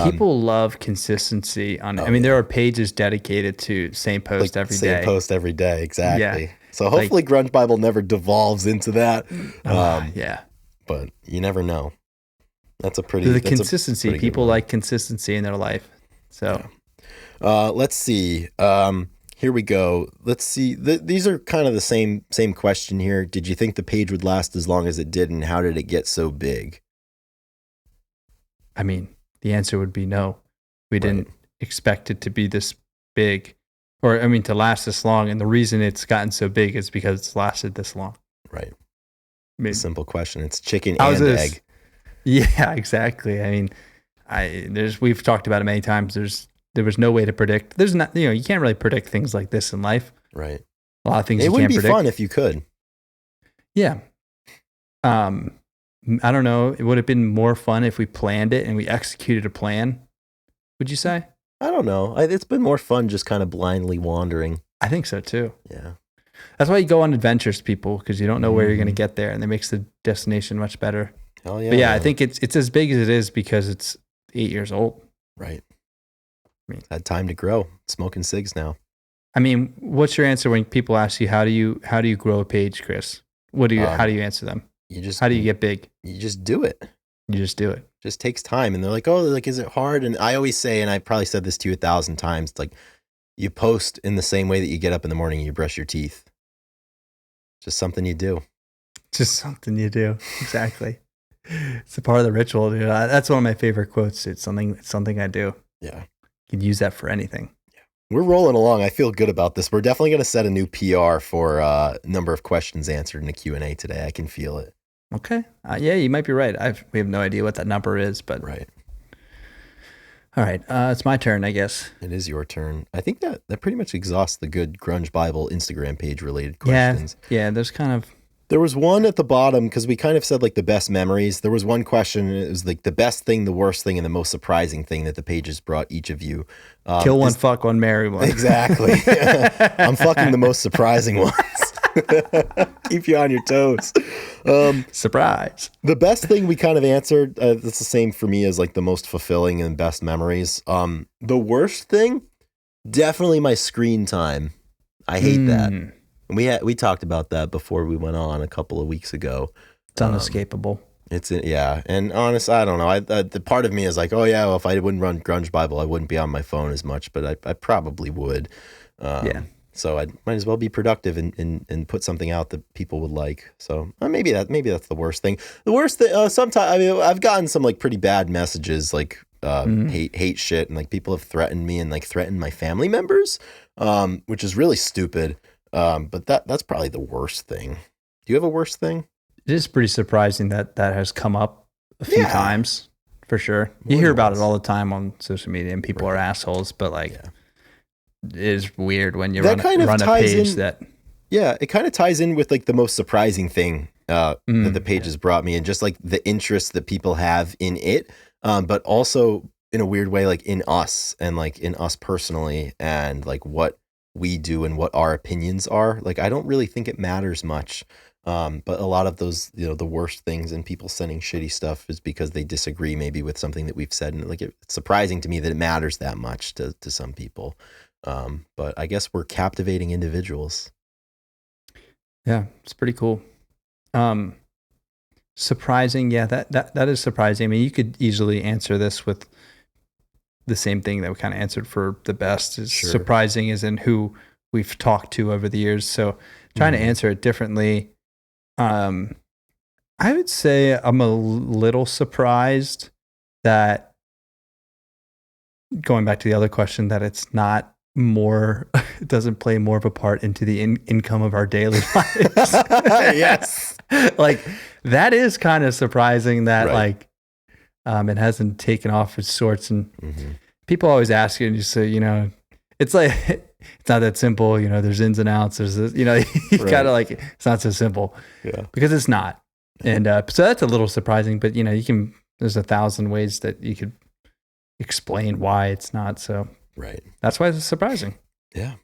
People love consistency on it. I mean, there are pages dedicated to same post every day. Same post every day. Exactly. Yeah. So hopefully Grunge Bible never devolves into that. Yeah. But you never know. That's consistency. People like consistency in their life. So let's see. Here we go. Let's see. These are kind of the same question here. Did you think the page would last as long as it did, and how did it get so big? I mean, the answer would be no. We didn't expect it to be this big. Or, to last this long. And the reason it's gotten so big is because it's lasted this long. Right. Simple question. It's chicken and egg. Yeah, exactly. I mean, we've talked about it many times. There was no way to predict. There's not, you can't really predict things like this in life. Right. A lot of things it you would can't be predict. fun if you could. Yeah. I don't know. It would have been more fun if we planned it and we executed a plan. Would you say? I don't know. It's been more fun just kind of blindly wandering. I think so too. Yeah. That's why you go on adventures, people, because you don't know where you're going to get there, and it makes the destination much better. Hell yeah. But yeah, man. I think it's as big as it is because it's 8 years old. Right. It's had time to grow. Smoking cigs now. I mean, what's your answer when people ask you how do you grow a page, Chris? How do you answer them? You just How do you get big? you just do it. You just do it. Just takes time, and they're like, oh, like, is it hard? And I always say, and I probably said this to you 1,000 times, it's like, you post in the same way that you get up in the morning and you brush your teeth. Just something you do. Just something you do. Exactly. It's a part of the ritual, dude. That's one of my favorite quotes. It's something I do. Yeah. You can use that for anything. We're rolling along. I feel good about this. We're definitely going to set a new PR for number of questions answered in the Q&A today. I can feel it. Okay. Yeah, you might be right. We have no idea what that number is, but right. All right. It's my turn, I guess. It is your turn. I think that pretty much exhausts the good Grunge Bible Instagram page related questions. Yeah. There was one at the bottom, because we kind of said like the best memories. There was one question, and it was like the best thing, the worst thing, and the most surprising thing that the pages brought each of you. Kill one, fuck one, marry one. Exactly. I'm fucking the most surprising ones. Keep you on your toes. Surprise. The best thing we kind of answered, it's the same for me as like the most fulfilling and best memories. The worst thing, definitely my screen time. I hate that. We talked about that before we went on a couple of weeks ago. It's unescapable. Yeah, and honest, I don't know. The part of me is like, oh yeah, well, if I wouldn't run Grunge Bible, I wouldn't be on my phone as much, but I probably would. So I might as well be productive and put something out that people would like. So maybe that's the worst thing. The worst thing, sometimes, I mean, I've gotten some like pretty bad messages, like hate shit, and like people have threatened me and like threatened my family members, which is really stupid. But that's probably the worst thing. Do you have a worst thing? It is pretty surprising that has come up a few times, for sure. You hear about it all the time on social media, and people are assholes, but like, it is weird when you run a page that. Yeah, it kind of ties in with like the most surprising thing that the pages brought me, and just like the interest that people have in it, but also in a weird way, like in us and like in us personally, and like what we do and what our opinions are. Like, I don't really think it matters much. But a lot of those, the worst things and people sending shitty stuff is because they disagree maybe with something that we've said. And like, it's surprising to me that it matters that much to some people. But I guess we're captivating individuals. Yeah, it's pretty cool. Surprising. Yeah, that is surprising. I mean, you could easily answer this with the same thing that we kind of answered for the best. Is surprising as in who we've talked to over the years. So trying to answer it differently. I would say I'm a little surprised that, going back to the other question, that it's not more, it doesn't play more of a part into the income of our daily lives. Yes. Like, that is kind of surprising that like, it hasn't taken off its sorts. And people always ask you, and you say, it's like, it's not that simple. There's ins and outs. There's this, you gotta like, it's not so simple because it's not. And so that's a little surprising, but there's 1,000 ways that you could explain why it's not. So that's why it's surprising. Yeah,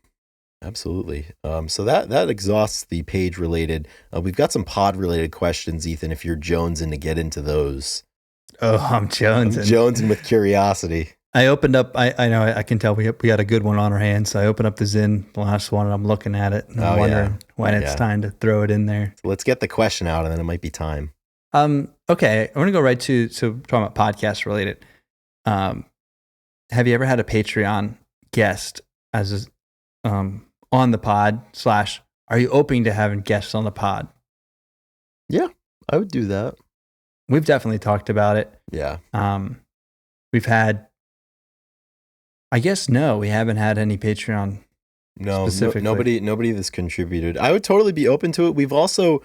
absolutely. So that exhausts the page related. We've got some pod related questions, Ethan, if you're jonesing to get into those. Oh, I'm jonesing. Jonesing with curiosity. I opened up, I know, I can tell we got a good one on our hands. So I opened up the Zin, the last one, and I'm looking at it. And I'm wondering when it's time to throw it in there. So let's get the question out, and then it might be time. Okay, I want to go right to, talking about podcast related. Have you ever had a Patreon guest as on the pod / are you open to having guests on the pod? Yeah, I would do that. We've definitely talked about it. Yeah. We've had, I guess, no, we haven't had any Patreon. No, nobody that's contributed. I would totally be open to it. We've also,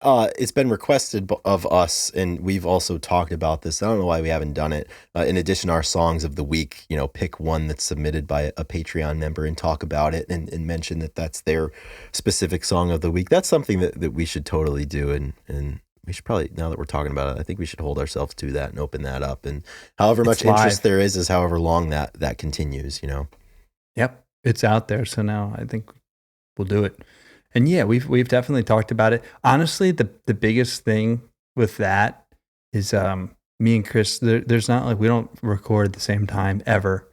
it's been requested of us, and we've also talked about this. I don't know why we haven't done it. In addition to our songs of the week, pick one that's submitted by a Patreon member and talk about it and mention that that's their specific song of the week. That's something that we should totally do. And we should probably, now that we're talking about it, I think we should hold ourselves to that and open that up. And however much interest there is however long that continues, Yep. It's out there. So now I think we'll do it. And yeah, we've definitely talked about it. Honestly, the biggest thing with that is me and Chris, there's not like, we don't record at the same time ever.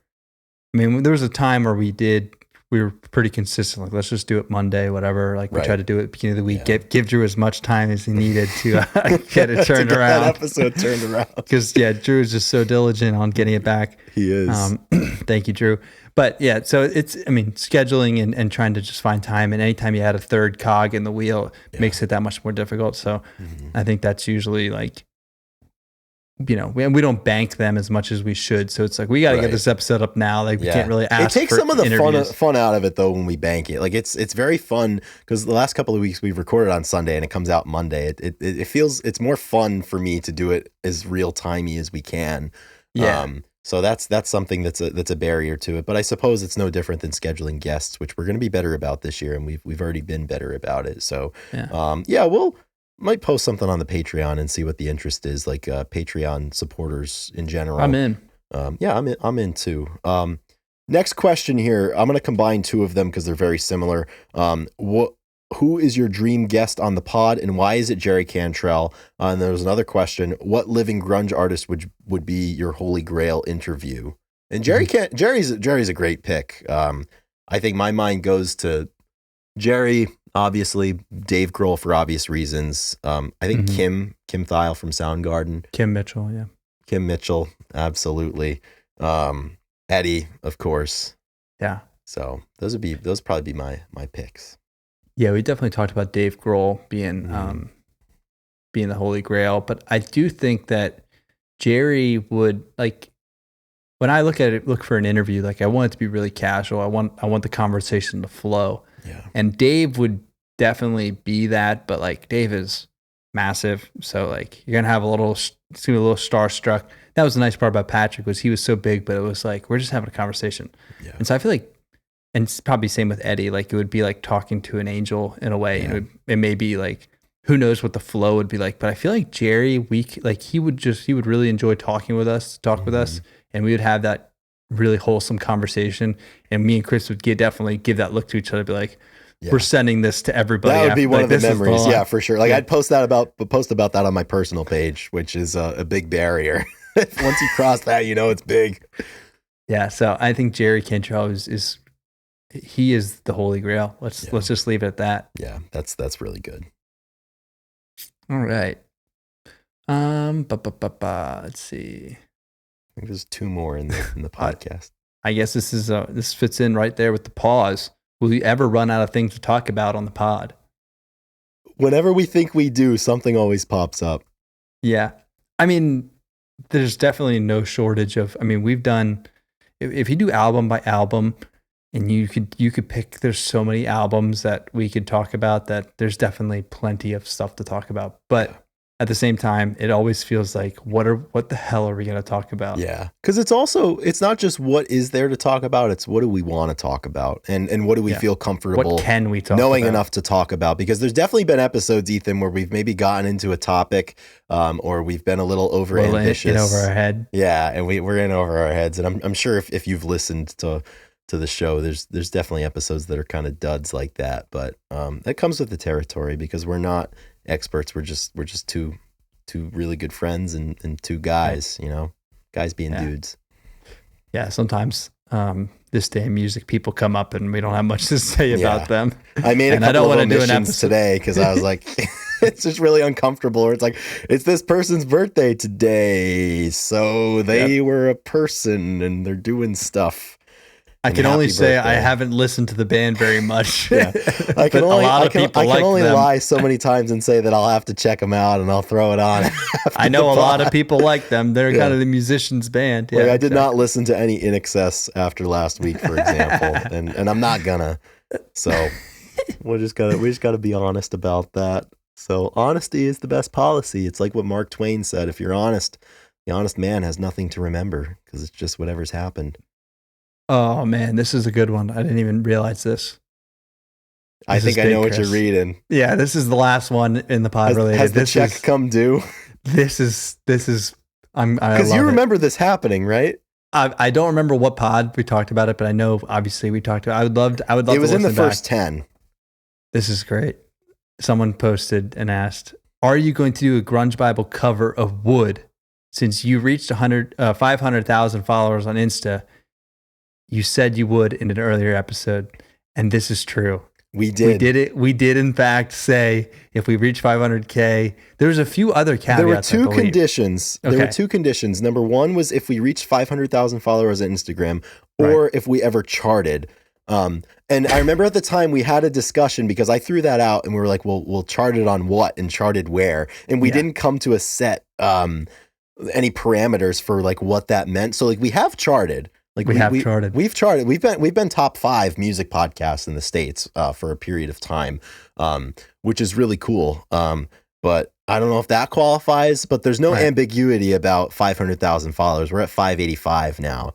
I mean, there was a time where we did we were pretty consistent. Like, let's just do it Monday, whatever. Like, we Right. tried to do it at the beginning of the week. Yeah. Give Drew as much time as he needed to get it To turned get around. that episode turned around. Because Drew is just so diligent on getting it back. He is. Thank you, Drew. But yeah, so it's, I mean, scheduling and trying to just find time. And anytime you add a third cog in the wheel, makes it that much more difficult. So I think that's usually like, we don't bank them as much as we should. So it's like, we got to get this episode up now. Like, we can't really ask. It takes for some of the interviews. fun out of it though when we bank it. Like it's very fun because the last couple of weeks we've recorded on Sunday and it comes out Monday. It feels it's more fun for me to do it as real timey as we can. Yeah. So that's something that's a barrier to it. But I suppose it's no different than scheduling guests, which we're going to be better about this year, and we've already been better about it. So we'll might post something on the Patreon and see what the interest is, like Patreon supporters in general. I'm in. I'm in too. Next question here. I'm going to combine two of them because they're very similar. Who is your dream guest on the pod, and why is it Jerry Cantrell? And there was another question: what living grunge artist would be your holy grail interview? And Jerry's a great pick. I think my mind goes to Jerry, obviously, Dave Grohl for obvious reasons. I think Kim Thile from Soundgarden, Kim Mitchell, yeah. Kim Mitchell, absolutely. Eddie, of course. Yeah. So those probably be my picks. Yeah, we definitely talked about Dave Grohl being the holy grail, but I do think that Jerry would, like, when I look for an interview, like, I want it to be really casual. I want the conversation to flow. Yeah. And Dave would definitely be that, but like, Dave is massive, so like, you're gonna have it's gonna be a little starstruck. That was the nice part about Patrick, was he was so big, but it was like, we're just having a conversation. Yeah. And so I feel like, and it's probably same with Eddie, like, it would be like talking to an angel in a way. Yeah. And it may be like, who knows what the flow would be like, but I feel like Jerry, he would really enjoy talking with us, with us, and we would have that really wholesome conversation. And me and Chris would definitely give that look to each other, be like, we're sending this to everybody. That would be one of the memories. Yeah, for sure. Like, I'd post about that on my personal page, which is a big barrier. Once you cross that, it's big. Yeah. So I think Jerry Cantrell is the holy grail. Let's just leave it at that. Yeah. That's really good. All right. Let's see. I think there's two more in the podcast. I guess this fits in right there with the pause. Will we ever run out of things to talk about on the pod? Whenever we think we do, something always pops up. Yeah. I mean, there's definitely no shortage of, we've done, if you do album by album, and you could pick, there's so many albums that we could talk about, that there's definitely plenty of stuff to talk about. But at the same time, it always feels like, what the hell are we going to talk about? Yeah. Because it's not just what is there to talk about, it's what do we want to talk about, and what do we feel comfortable what can we talk knowing about? Enough to talk about. Because there's definitely been episodes, Ethan, where we've maybe gotten into a topic, or we've been a little over ambitious. In over our head. Yeah, and we're in over our heads. And I'm sure if you've listened to the show, there's definitely episodes that are kind of duds like that. But that comes with the territory, because we're not experts. We're just two really good friends and two guys, guys being dudes. Yeah. Sometimes this day in music, people come up and we don't have much to say about them. I made a couple of omissions today because I was like, it's just really uncomfortable. Or it's like, it's this person's birthday today, so they were a person and they're doing stuff. I can only say I haven't listened to the band very much. Yeah, I can only lie so many times and say that I'll have to check them out and I'll throw it on. I know a lot of people like them. They're kind of the musicians band. Yeah, I did not listen to any In Excess after last week, for example, and I'm not gonna. So we just gotta be honest about that. So honesty is the best policy. It's like what Mark Twain said: if you're honest, the honest man has nothing to remember, because it's just whatever's happened. Oh man, this is a good one. I didn't even realize this. I think I know what you're reading. Yeah, this is the last one in the pod related. Has the check come due? This is. Because you remember this happening, right? I don't remember what pod we talked about it, but I know obviously we talked about it. I would love. It was in the first 10. This is great. Someone posted and asked, "Are you going to do a Grunge Bible cover of Wood? Since you reached 500,000 followers on Insta, you said you would in an earlier episode, and this is true. We did. We did it. We did, in fact, say if we reach 500K, there's a few other caveats. There were two conditions. Okay. There were two conditions. Number one was if we reached 500,000 followers on Instagram, or if we ever charted. And I remember at the time we had a discussion because I threw that out and we were like, well, we'll chart it on what and charted where. And we didn't come to a set, any parameters for like what that meant. So like we have charted. Like we have charted. We've charted. We've been top 5 music podcasts in the States for a period of time, which is really cool. But I don't know if that qualifies. But there's no ambiguity about 500,000 followers. We're at 585 now.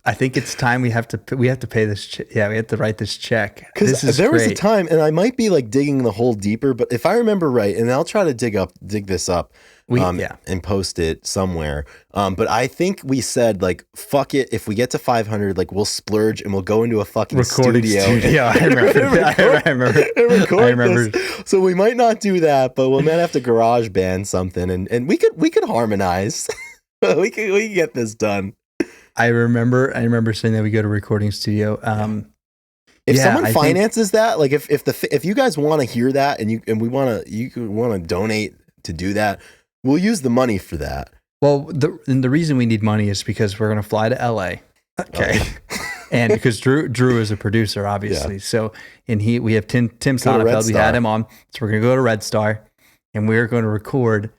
I think it's time we have to pay this. We have to write this check. Because there was a time, and I might be like digging the hole deeper, but if I remember right, and I'll try to dig this up. And post it somewhere. But I think we said like, fuck it. If we get to 500, like we'll splurge and we'll go into a fucking studio. I remember. This. So we might not do that, but we might have to garage band something and we could harmonize. we can get this done. I remember saying that we go to a recording studio. If someone finances that, like if you guys want to hear that and you want to donate to do that, we'll use the money for that. Well, the reason we need money is because we're going to fly to LA. Okay. And because Drew is a producer, obviously. Yeah. So, and we have Tim Sonnefeld. We had him on. So we're going to go to Red Star and we're going to record.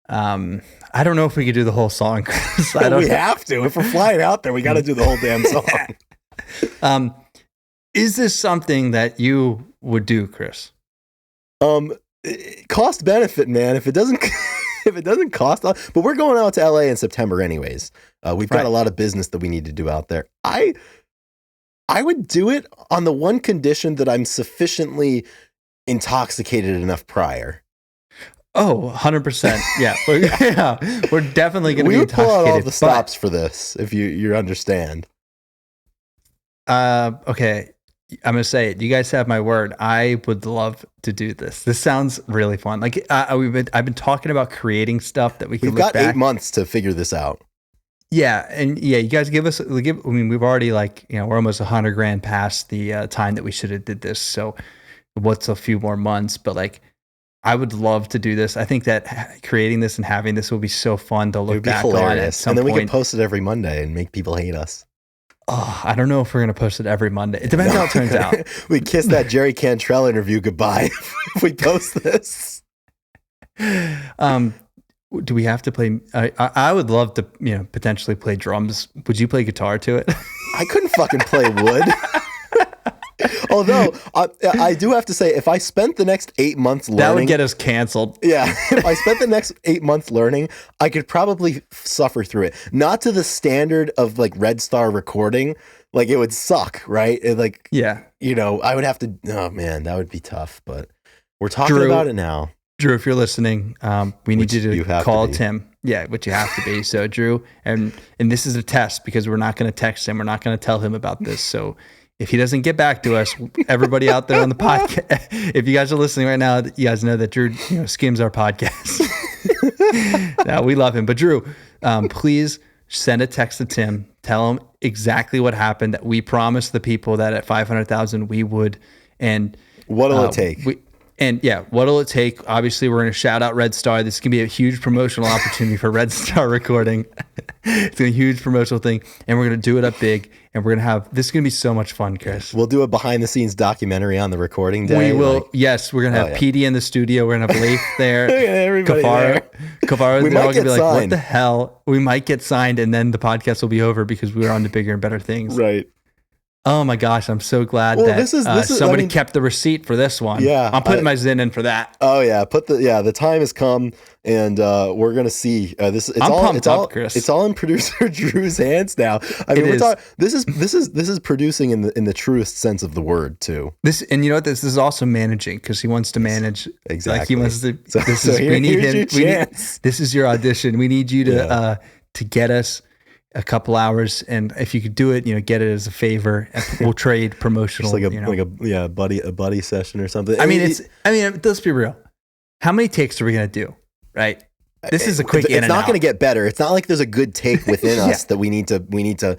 I don't know if we could do the whole song. We have to. If we're flying out there, we got to do the whole damn song. Is this something that you would do, Chris? Cost benefit, man. If it doesn't cost, but we're going out to LA in September anyways. We've got a lot of business that we need to do out there. I would do it on the one condition that I'm sufficiently intoxicated enough prior. Oh, 100%. Yeah. We're definitely going to be intoxicated. We would pull out all the stops for this, if you understand. Okay. I'm going to say it. You guys have my word. I would love to do this. This sounds really fun. Like I've been talking about creating stuff that we can look back. We've got 8 months to figure this out. Yeah. And you guys we've already we're almost $100,000 past the time that we should have did this. So what's a few more months, but I would love to do this. I think that creating this and having this will be so fun to look back on at some point. And then we can post it every Monday and make people hate us. Oh, I don't know if we're going to post it every Monday. It depends how it turns out. We kiss that Jerry Cantrell interview goodbye if we post this. Do we have to play? I would love to, potentially play drums. Would you play guitar to it? I couldn't fucking play wood. Although I do have to say, if I spent the next 8 months learning, that would get us canceled. Yeah, if I spent the next 8 months learning, I could probably suffer through it. Not to the standard of Red Star recording. It would suck, right? I would have to. Oh man, that would be tough. But we're talking about it now. Drew, if you're listening, we need you to call Tim. Yeah, which you have to be. So Drew, and this is a test because we're not going to text him. We're not going to tell him about this. So. If he doesn't get back to us, everybody out there on the podcast, if you guys are listening right now, you guys know that Drew skims our podcast. No, we love him. But Drew, please send a text to Tim. Tell him exactly what happened, that we promised the people that at 500,000 we would. And what'll it take? What'll it take? Obviously, we're going to shout out Red Star. This can be a huge promotional opportunity for Red Star recording. It's going to be a huge promotional thing, and we're going to do it up big. And we're going to have, this is going to be so much fun, Chris. We'll do a behind the scenes documentary on the recording day. We will. Yes, we're going to have PD in the studio. We're going to have Leif there. Everybody there. Kafara, we they're all might going to be signed. Like, what the hell? We might get signed, and then the podcast will be over because we were on to bigger and better things. Right. Oh my gosh, I'm so glad that somebody kept the receipt for this one. Yeah. I'm putting my Zin in for that. Oh yeah. The time has come, and we're gonna see this. I'm pumped up, Chris. It's all in producer Drew's hands now. I mean, this is producing in the truest sense of the word too. This is also managing, because he wants to manage. Exactly. He wants to. We need him. This is your audition. We need you to get us a couple hours, and if you could do it, get it as a favor. We'll trade promotional. Just a buddy session or something. I mean, let's be real. How many takes are we gonna do? Right? This is a quick in It's and not out. going to get better. It's not like there's a good take within us that we need to,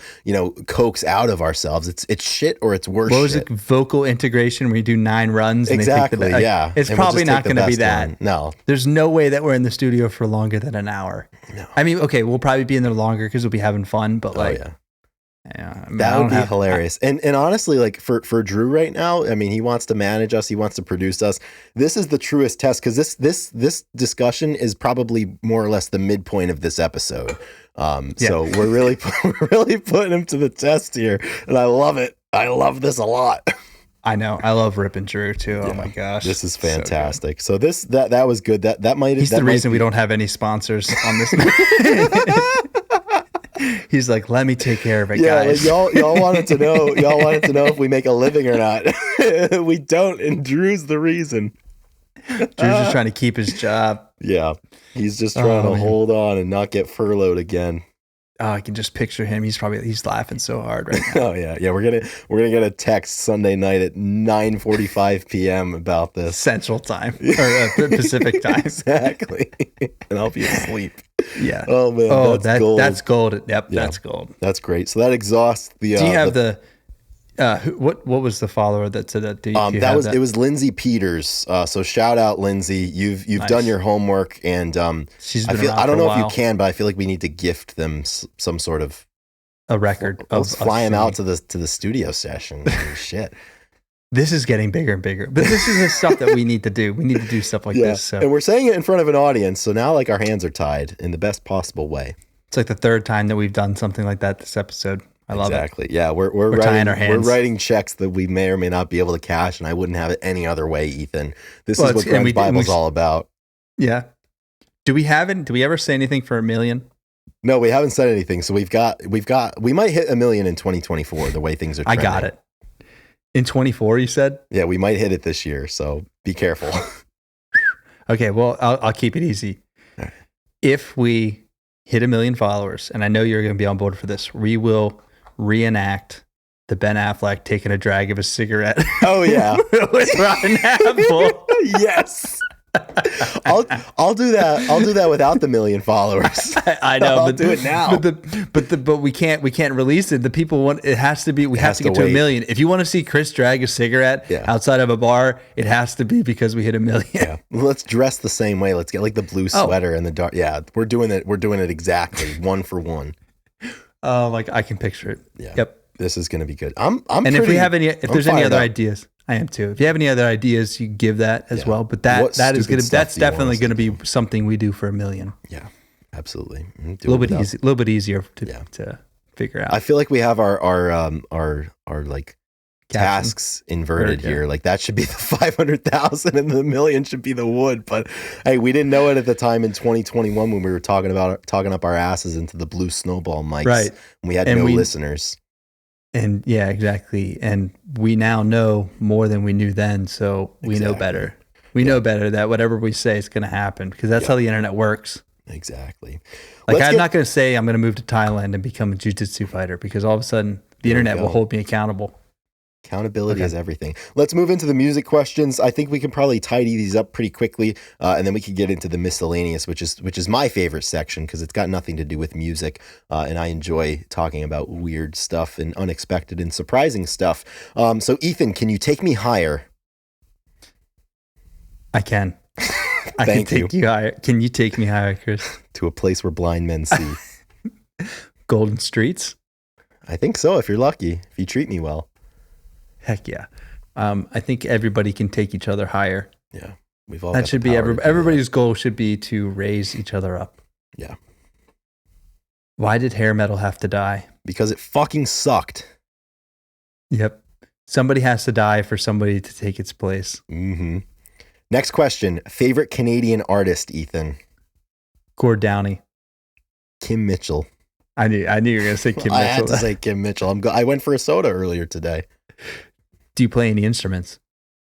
coax out of ourselves. It's shit or it's worse. What was shit. it? Vocal integration where you do 9 runs and Exactly. they take the Yeah. It's And we'll probably just not take the going to be best that. one. No. There's no way that we're in the studio for longer than an hour. No. I mean, okay, we'll probably be in there longer because we'll be having fun, but Oh, like, yeah. yeah, I mean, That would be hilarious. And honestly, like for Drew right now, I mean, he wants to manage us. He wants to produce us. This is the truest test because this discussion is probably more or less the midpoint of this episode. So we're really putting him to the test here, and I love it. I love this a lot. I know. I love ripping Drew too. Oh my gosh, this is fantastic. So that was good. That might. He's the reason we don't have any sponsors on this. He's like, let me take care of it, guys. Like y'all wanted to know. Y'all wanted to know if we make a living or not. We don't, and Drew's the reason. Drew's just trying to keep his job. Yeah, he's just trying to hold on and not get furloughed again. Oh, I can just picture him. He's laughing so hard right now. Oh yeah. We're gonna get a text Sunday night at 9:45 p.m. about this Central Time or Pacific Time. Exactly, and I'll be asleep. Yeah. Oh man. That's gold. That's gold. Yep. Yeah. That's gold. That's great. So that exhausts the. Do you have what was the follower that said that? It was Lindsay Peters. So shout out Lindsay. You've Nice. done your homework, and She's been around I don't for a know if you while. can, but I feel like we need to gift them some sort of A record. Let's fly them out to the studio session. Shit. This is getting bigger and bigger, but this is the stuff that we need to do. We need to do stuff like this. So And we're saying it in front of an audience, so now like our hands are tied in the best possible way. it's like the 3rd time that we've done something like that this episode. I love it. Exactly. Yeah, we're tying writing our hands. We're writing checks that we may or may not be able to cash, and I wouldn't have it any other way, Ethan. This is what Grunge Bible's all about. Yeah. Do we ever say anything for $1 million? No, we haven't said anything. So we might hit $1 million in 2024. The way things are trending. I got it. In 24, you said? Yeah, we might hit it this year. So be careful. Okay, well, I'll keep it easy. Right. If we hit 1 million followers, and I know you're going to be on board for this, we will reenact the Ben Affleck taking a drag of a cigarette. Oh yeah, with Rotten Apple. Yes. I'll do that. I'll do that without the 1 million followers. I know, I'll but do it now. But we can't release it. The people want it has to be. We have to get to wait. 1 million. If you want to see Chris drag a cigarette outside of a bar, it has to be because we hit 1 million. Yeah, let's dress the same way. Let's get like the blue sweater and the dark. Yeah, we're doing it. We're doing it exactly 1 for 1. Oh, like I can picture it. Yeah. Yep. This is going to be good. I'm. And pretty, if we have if there's any other up. ideas, I am too. If you have any other ideas, you give that as well. But that's definitely going to be something we do for 1 million. Yeah, absolutely. A little bit easier to figure out. I feel like we have our like tasks inverted Yeah. here. Like that should be the 500,000 and the 1 million should be the wood. But hey, we didn't know it at the time in 2021 when we were talking up our asses into the blue snowball mics. Right. And we had no listeners. And yeah, exactly. And we now know more than we knew then. So we know better. We know better that whatever we say is going to happen because that's how the internet works. Exactly. Like I'm not going to say I'm going to move to Thailand and become a jiu-jitsu fighter because all of a sudden the internet will hold me accountable. Accountability is everything. Let's move into the music questions. I think we can probably tidy these up pretty quickly, and then we can get into the miscellaneous, which is my favorite section because it's got nothing to do with music, and I enjoy talking about weird stuff and unexpected and surprising stuff. So, Ethan, can you take me higher? I can. I can take you higher. Can you take me higher, Chris? To a place where blind men see. Golden streets? I think so. If you're lucky, if you treat me well. Heck yeah. I think everybody can take each other higher. Yeah. We've all that should be everybody's goal should be to raise each other up. Yeah. Why did hair metal have to die? Because it fucking sucked. Yep. Somebody has to die for somebody to take its place. Mm-hmm. Next question. Favorite Canadian artist, Ethan? Gord Downey. Kim Mitchell. I knew you were going to say Kim Mitchell. I had to say Kim Mitchell. I went for a soda earlier today. Do you play any instruments?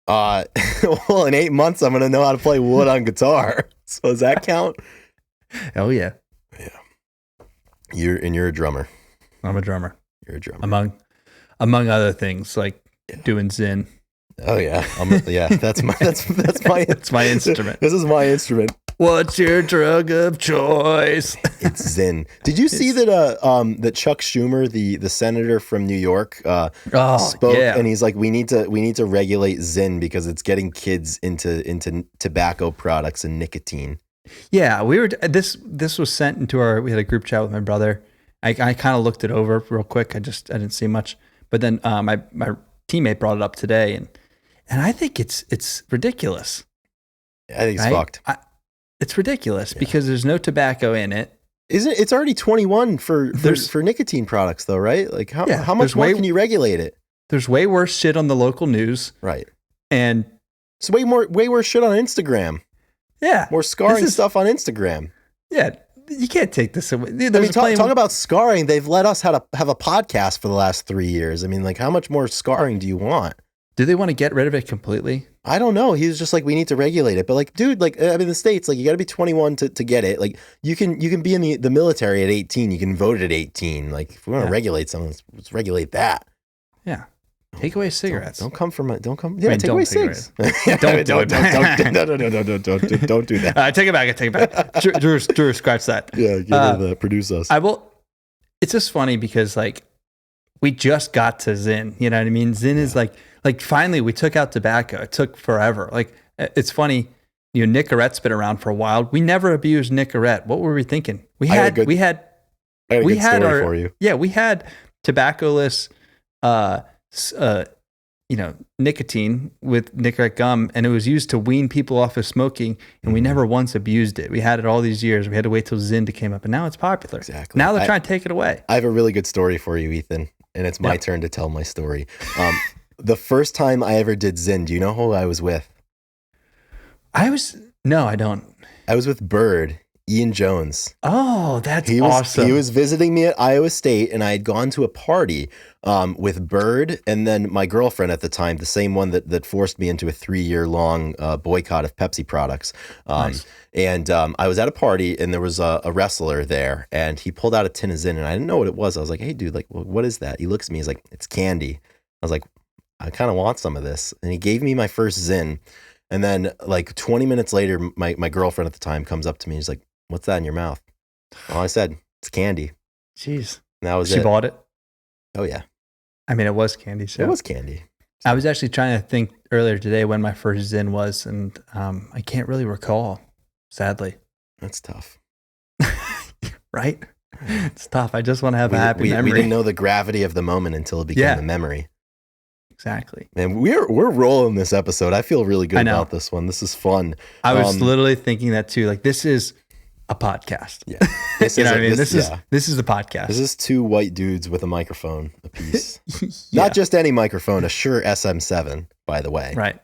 Well, in 8 months, I'm going to know how to play wood on guitar. So does that count? Oh, yeah. Yeah. You're a drummer. I'm a drummer. You're a drummer. Among other things, like doing Zin. Oh, yeah. That's my It's my instrument. This is my instrument. What's your drug of choice? It's Zyn. Did you see that that Chuck Schumer, the senator from New York, spoke and he's like, we need to regulate Zyn because it's getting kids into tobacco products and nicotine. Yeah, this was sent into we had a group chat with my brother. I kind of looked it over real quick. I didn't see much, but then my teammate brought it up today, and I think it's ridiculous. I think it's fucked. It's ridiculous because there's no tobacco in it. Isn't it's already 21 for nicotine products though, right? Like how much more can you regulate it? There's way worse shit on the local news. Right. And it's way worse shit on Instagram. Yeah. More scarring stuff on Instagram. Yeah. You can't take this away. Talk about scarring. They've let us have a podcast for the last 3 years. I mean, like, how much more scarring do you want? Do they want to get rid of it completely? I don't know. He was just like, we need to regulate it. But like, dude, like, I mean, the States, like, you got to be 21 to get it. Like, you can be in the military at 18. You can vote at 18. Like, if we want to regulate something, let's regulate that. Yeah. Take away cigarettes. Don't come. Yeah, take away cigarettes. Don't do it. Don't do that. Take it back. Drew, scratch that. Yeah, give her the produce us. I will. It's just funny because like we just got to Zyn. You know what I mean? Zyn is like finally we took out tobacco. It took forever. Like it's funny. You know, Nicorette's been around for a while. We never abused Nicorette. What were we thinking? We had a good story for you. Yeah, we had tobacco-less. Nicotine with Nicorette gum, and it was used to wean people off of smoking, and we never once abused it. We had it all these years. We had to wait till Zyn came up, and now it's popular. Exactly. Now they're trying to take it away. I have a really good story for you, Ethan, and it's my turn to tell my story. The first time I ever did Zyn, do you know who I was with? No, I don't. I was with Bird. Ian Jones. Oh, that's awesome. He was visiting me at Iowa State, and I had gone to a party with Bird and then my girlfriend at the time, the same one that forced me into a 3-year-long boycott of Pepsi products. Nice. And I was at a party, and there was a wrestler there, and he pulled out a tin of Zyn, and I didn't know what it was. I was like, hey, dude, like, what is that? He looks at me. He's like, it's candy. I was like, I kind of want some of this. And he gave me my first Zyn. And then like 20 minutes later, my girlfriend at the time comes up to me. She's like, what's that in your mouth? All I said, it's candy. Jeez. And that was She bought it? Oh, yeah. I mean, it was candy. So it was candy. I was actually trying to think earlier today when my first Zyn was, and I can't really recall, sadly. That's tough. Right? It's tough. I just want to have a happy memory. We didn't know the gravity of the moment until it became a memory. Exactly. And we're rolling this episode. I feel really good about this one. This is fun. I was literally thinking that too. Like, this is a podcast. Yeah. You know what I mean? This is a podcast. This is two white dudes with a microphone apiece. Not just any microphone, a Shure SM7, by the way. Right.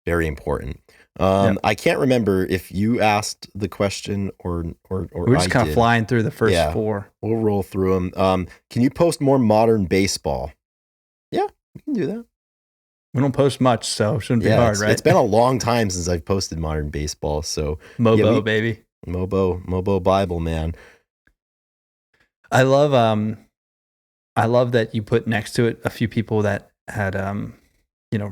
Very important. I can't remember if you asked the question or we're just kind of flying through the first four. We'll roll through them. Can you post more modern baseball? Yeah, we can do that. We don't post much, so it shouldn't be hard, right? It's been a long time since I've posted modern baseball, so Mobo, baby. Mobo Bible, man. I love that you put next to it a few people that had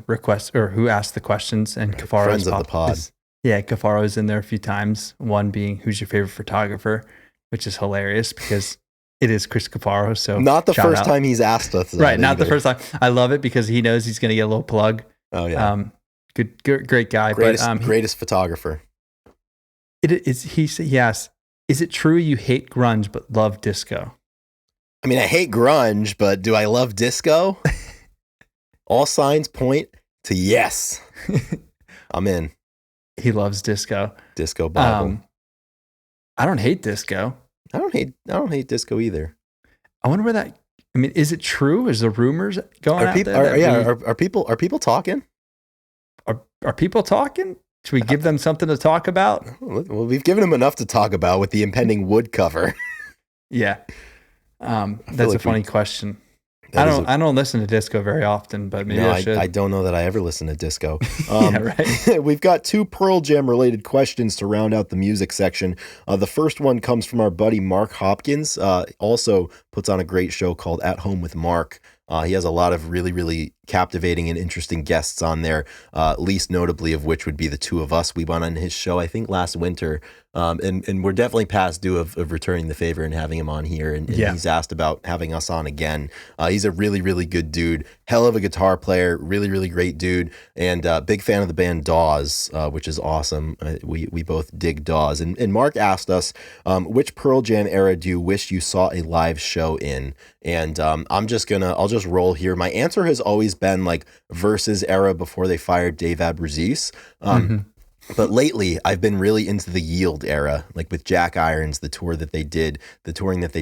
requests or who asked the questions, and Cafaro's friends of the pod. Cafaro's in there a few times. One being, who's your favorite photographer, which is hilarious because it is Chris Cafaro. So not the first time he's asked us. Right, not the first time. I love it because he knows he's going to get a little plug. Oh yeah. Good, great guy. Greatest photographer. He asked, is it true you hate grunge but love disco? I mean, I hate grunge, but do I love disco? All signs point to yes. I'm in. He loves disco. Disco Bible. I don't hate disco. I don't hate disco either. I wonder where that. I mean, is it true? Is the rumors going out there? Are people talking? Are people talking? Should we give them something to talk about? Well, we've given them enough to talk about with the impending wood cover. Yeah, that's a funny question. I don't listen to disco very often, but maybe I should. I don't know that I ever listen to disco. Yeah, right. We've got 2 Pearl Jam related questions to round out the music section. The first one comes from our buddy Mark Hopkins. Also puts on a great show called At Home with Mark. He has a lot of really, really captivating and interesting guests on there, least notably of which would be the two of us. We went on his show, I think, last winter. And we're definitely past due of returning the favor and having him on here. And he's asked about having us on again. He's a really, really good dude. Hell of a guitar player. Really, really great dude. And big fan of the band Dawes, which is awesome. We both dig Dawes. And Mark asked us, which Pearl Jam era do you wish you saw a live show in? And I'll just roll here. My answer has always been like Versus era before they fired Dave Abruzzese. But lately, I've been really into the Yield era, like with Jack Irons, the touring that they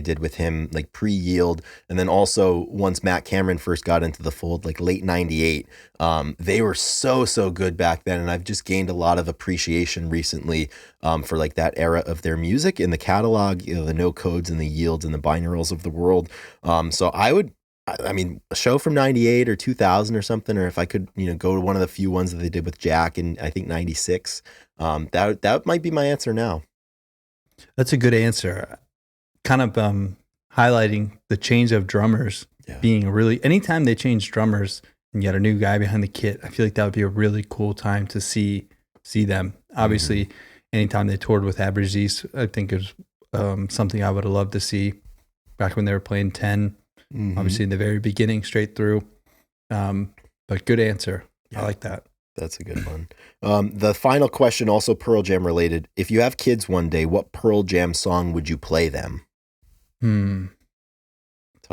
did with him, like pre-Yield. And then also once Matt Cameron first got into the fold, like late 98, they were so good back then. And I've just gained a lot of appreciation recently for like that era of their music in the catalog, you know, the No Codes and the Yields and the Binaurals of the world. So I mean, a show from 98 or 2000 or something, or if I could, you know, go to one of the few ones that they did with Jack in, I think, 96, that might be my answer now. That's a good answer. Kind of highlighting the change of drummers being anytime they change drummers and you got a new guy behind the kit, I feel like that would be a really cool time to see them. Obviously, anytime they toured with Abruzzese, I think it was something I would have loved to see back when they were playing 10. Obviously in the very beginning, straight through. But good answer. Yeah, I like that. That's a good one. The final question, also Pearl Jam related. If you have kids one day, what Pearl Jam song would you play them? I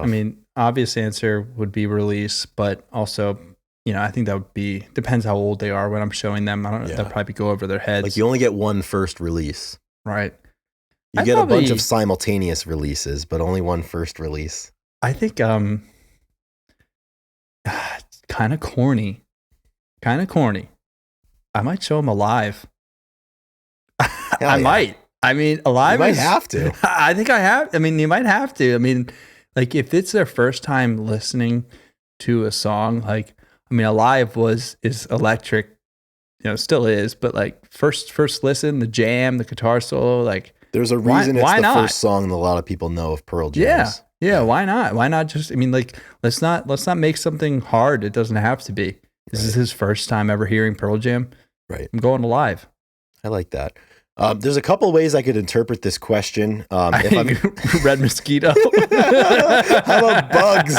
mean, obvious answer would be Release, but also, you know, I think that would be, depends how old they are when I'm showing them. I don't know if that'll probably go over their heads. Like you only get one first release. Right. You get a bunch of simultaneous releases, but only one first release. I think kind of corny. I might show them Alive. I might. I mean, Alive. You might have to. I think I have. I mean, you might have to. I mean, like if it's their first time listening to a song, like I mean, Alive is electric. You know, still is, but like first listen, the jam, the guitar solo, like there's a reason it's the first song that a lot of people know of Pearl Jam. Yeah, why not? Why not just, I mean, like, let's not make something hard. It doesn't have to be. This is his first time ever hearing Pearl Jam. Right. I'm going Alive. I like that. There's a couple of ways I could interpret this question. If I'm Red Mosquito. How about bugs?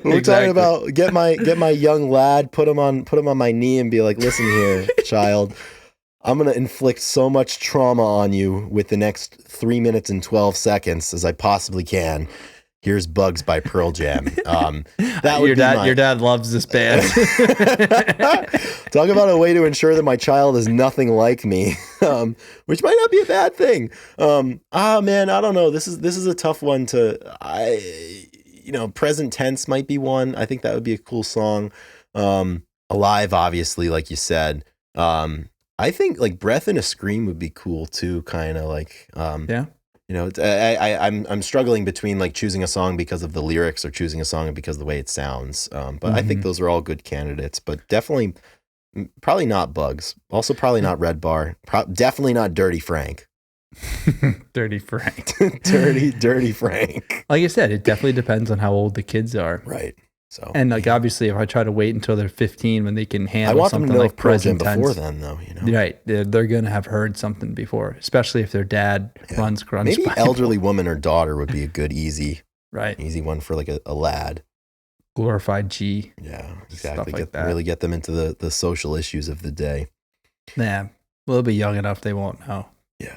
We're talking about get my young lad, put him on my knee and be like, listen here, child. I'm going to inflict so much trauma on you with the next 3 minutes and 12 seconds as I possibly can. Here's Bugs by Pearl Jam. That would your dad loves this band. Talk about a way to ensure that my child is nothing like me, which might not be a bad thing. Man, I don't know. This is a tough one present tense might be one. I think that would be a cool song. Alive, obviously, like you said. I think like Breath and a Scream would be cool too, kind of like, you know, I'm struggling between like choosing a song because of the lyrics or choosing a song because of the way it sounds. But I think those are all good candidates, but definitely, probably not Bugs. Also probably not Red Bar. Definitely not Dirty Frank. Dirty Frank. Dirty Frank. Like I said, it definitely depends on how old the kids are. Right. So, and like obviously, if I try to wait until they're 15 when they can handle something like present tense before then, though, you know, right? They're gonna have heard something before, especially if their dad runs grunge. Maybe Bible. Elderly Woman or Daughter would be a good easy one for like a lad. Glorified G. Yeah, exactly. Really get them into the social issues of the day. Yeah, they'll be young enough they won't know. Yeah.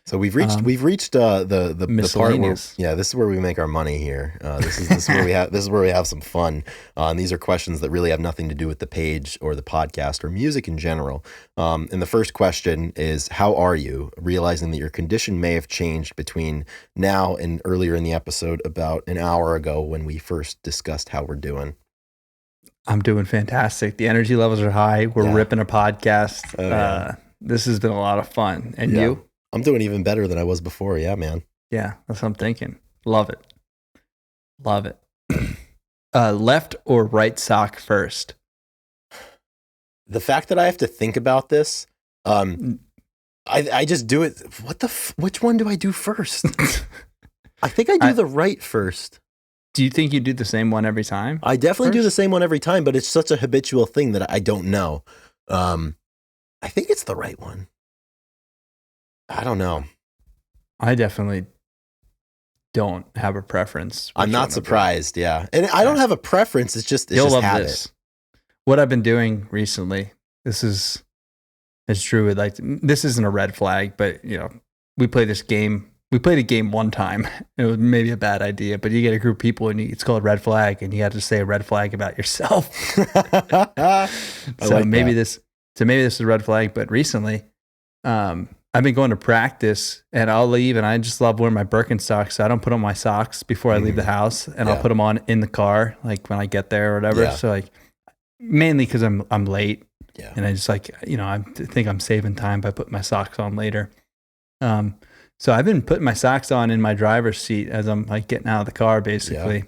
So we've reached the part where this is where we make our money here. This is where we have some fun. And these are questions that really have nothing to do with the page or the podcast or music in general. And the first question is, how are you? Realizing that your condition may have changed between now and earlier in the episode about an hour ago when we first discussed how we're doing. I'm doing fantastic. The energy levels are high. We're ripping a podcast. This has been a lot of fun. And you? I'm doing even better than I was before. Yeah, man. Yeah, that's what I'm thinking. Love it. Love it. Left or right sock first? The fact that I have to think about this, I just do it. Which one do I do first? I think I do the right first. Do you think you do the same one every time? I definitely do the First? same one every time, but it's such a habitual thing that I don't know. I think it's the right one. I don't know. I definitely don't have a preference. I'm which not one to do. surprised. Yeah. And I don't have a preference. It's just You'll love habit. this. What I've been doing recently, it's true. Like, this isn't a red flag, but we play this game. We played a game one time. It was maybe a bad idea, but you get a group of people and it's called red flag, and you have to say a red flag about yourself. Maybe this is a red flag. But recently, I've been going to practice, and I'll leave, and I just love wearing my Birkenstocks. So I don't put on my socks before I leave the house, and I'll put them on in the car, like when I get there or whatever. Yeah. So like, mainly because I'm late. Yeah. And I just I think I'm saving time by putting my socks on later. So I've been putting my socks on in my driver's seat as I'm like getting out of the car, basically. Yeah.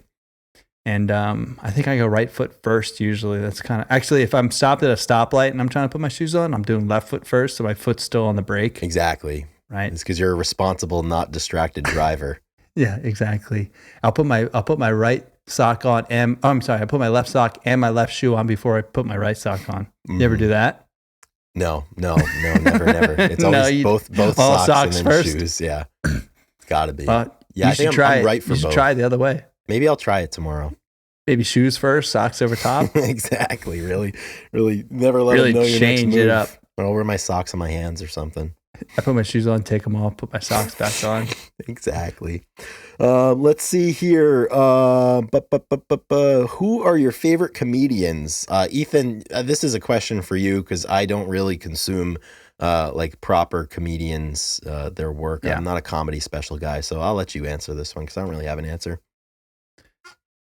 And I think I go right foot first usually. That's kind of actually, if I'm stopped at a stoplight and I'm trying to put my shoes on, I'm doing left foot first, so my foot's still on the brake. Exactly. Right. It's because you're a responsible, not distracted driver. Yeah, exactly. I'll put my right sock on and I put my left sock and my left shoe on before I put my right sock on. You ever do that? No, never. It's always both socks and then first. Shoes. Yeah, it's gotta be. Yeah, I think I'm right for both. You should try it the other way. Maybe I'll try it tomorrow. Maybe shoes first, socks over top. Exactly. Really never let them know your next move. It up. I'll wear my socks on my hands or something. I put my shoes on, take them off, put my socks back on. Exactly. Let's see here. Who are your favorite comedians? Ethan, this is a question for you because I don't really consume like proper comedians, their work. Yeah. I'm not a comedy special guy, so I'll let you answer this one because I don't really have an answer.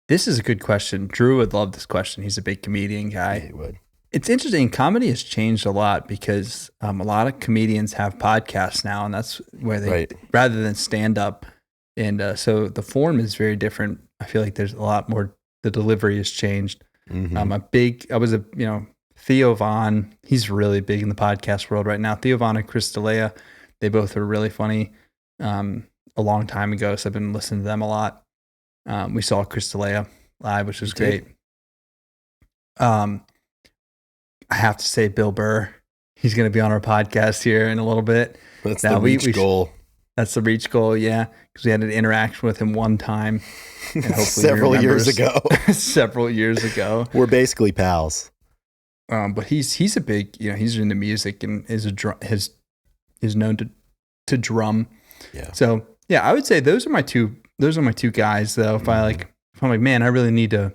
This is a good question. Drew would love this question. He's a big comedian guy. Yeah, he would. It's interesting. Comedy has changed a lot because a lot of comedians have podcasts now, and that's where they, rather than stand up. And so the form is very different. I feel like there's a lot more, the delivery has changed. Mm-hmm. Theo Von, he's really big in the podcast world right now. Theo Von and Chris D'Elia, they both are really funny a long time ago. So I've been listening to them a lot. We saw Chris D'Elia live, which was great. I have to say Bill Burr. He's going to be on our podcast here in a little bit. That's the reach goal. That's the reach goal, yeah. Because we had an interaction with him one time. And hopefully several years ago. Several years ago. We're basically pals. But he's a big, he's into music and is known to drum. Yeah. So yeah, I would say those are my two guys though. If I'm like, man, I really need a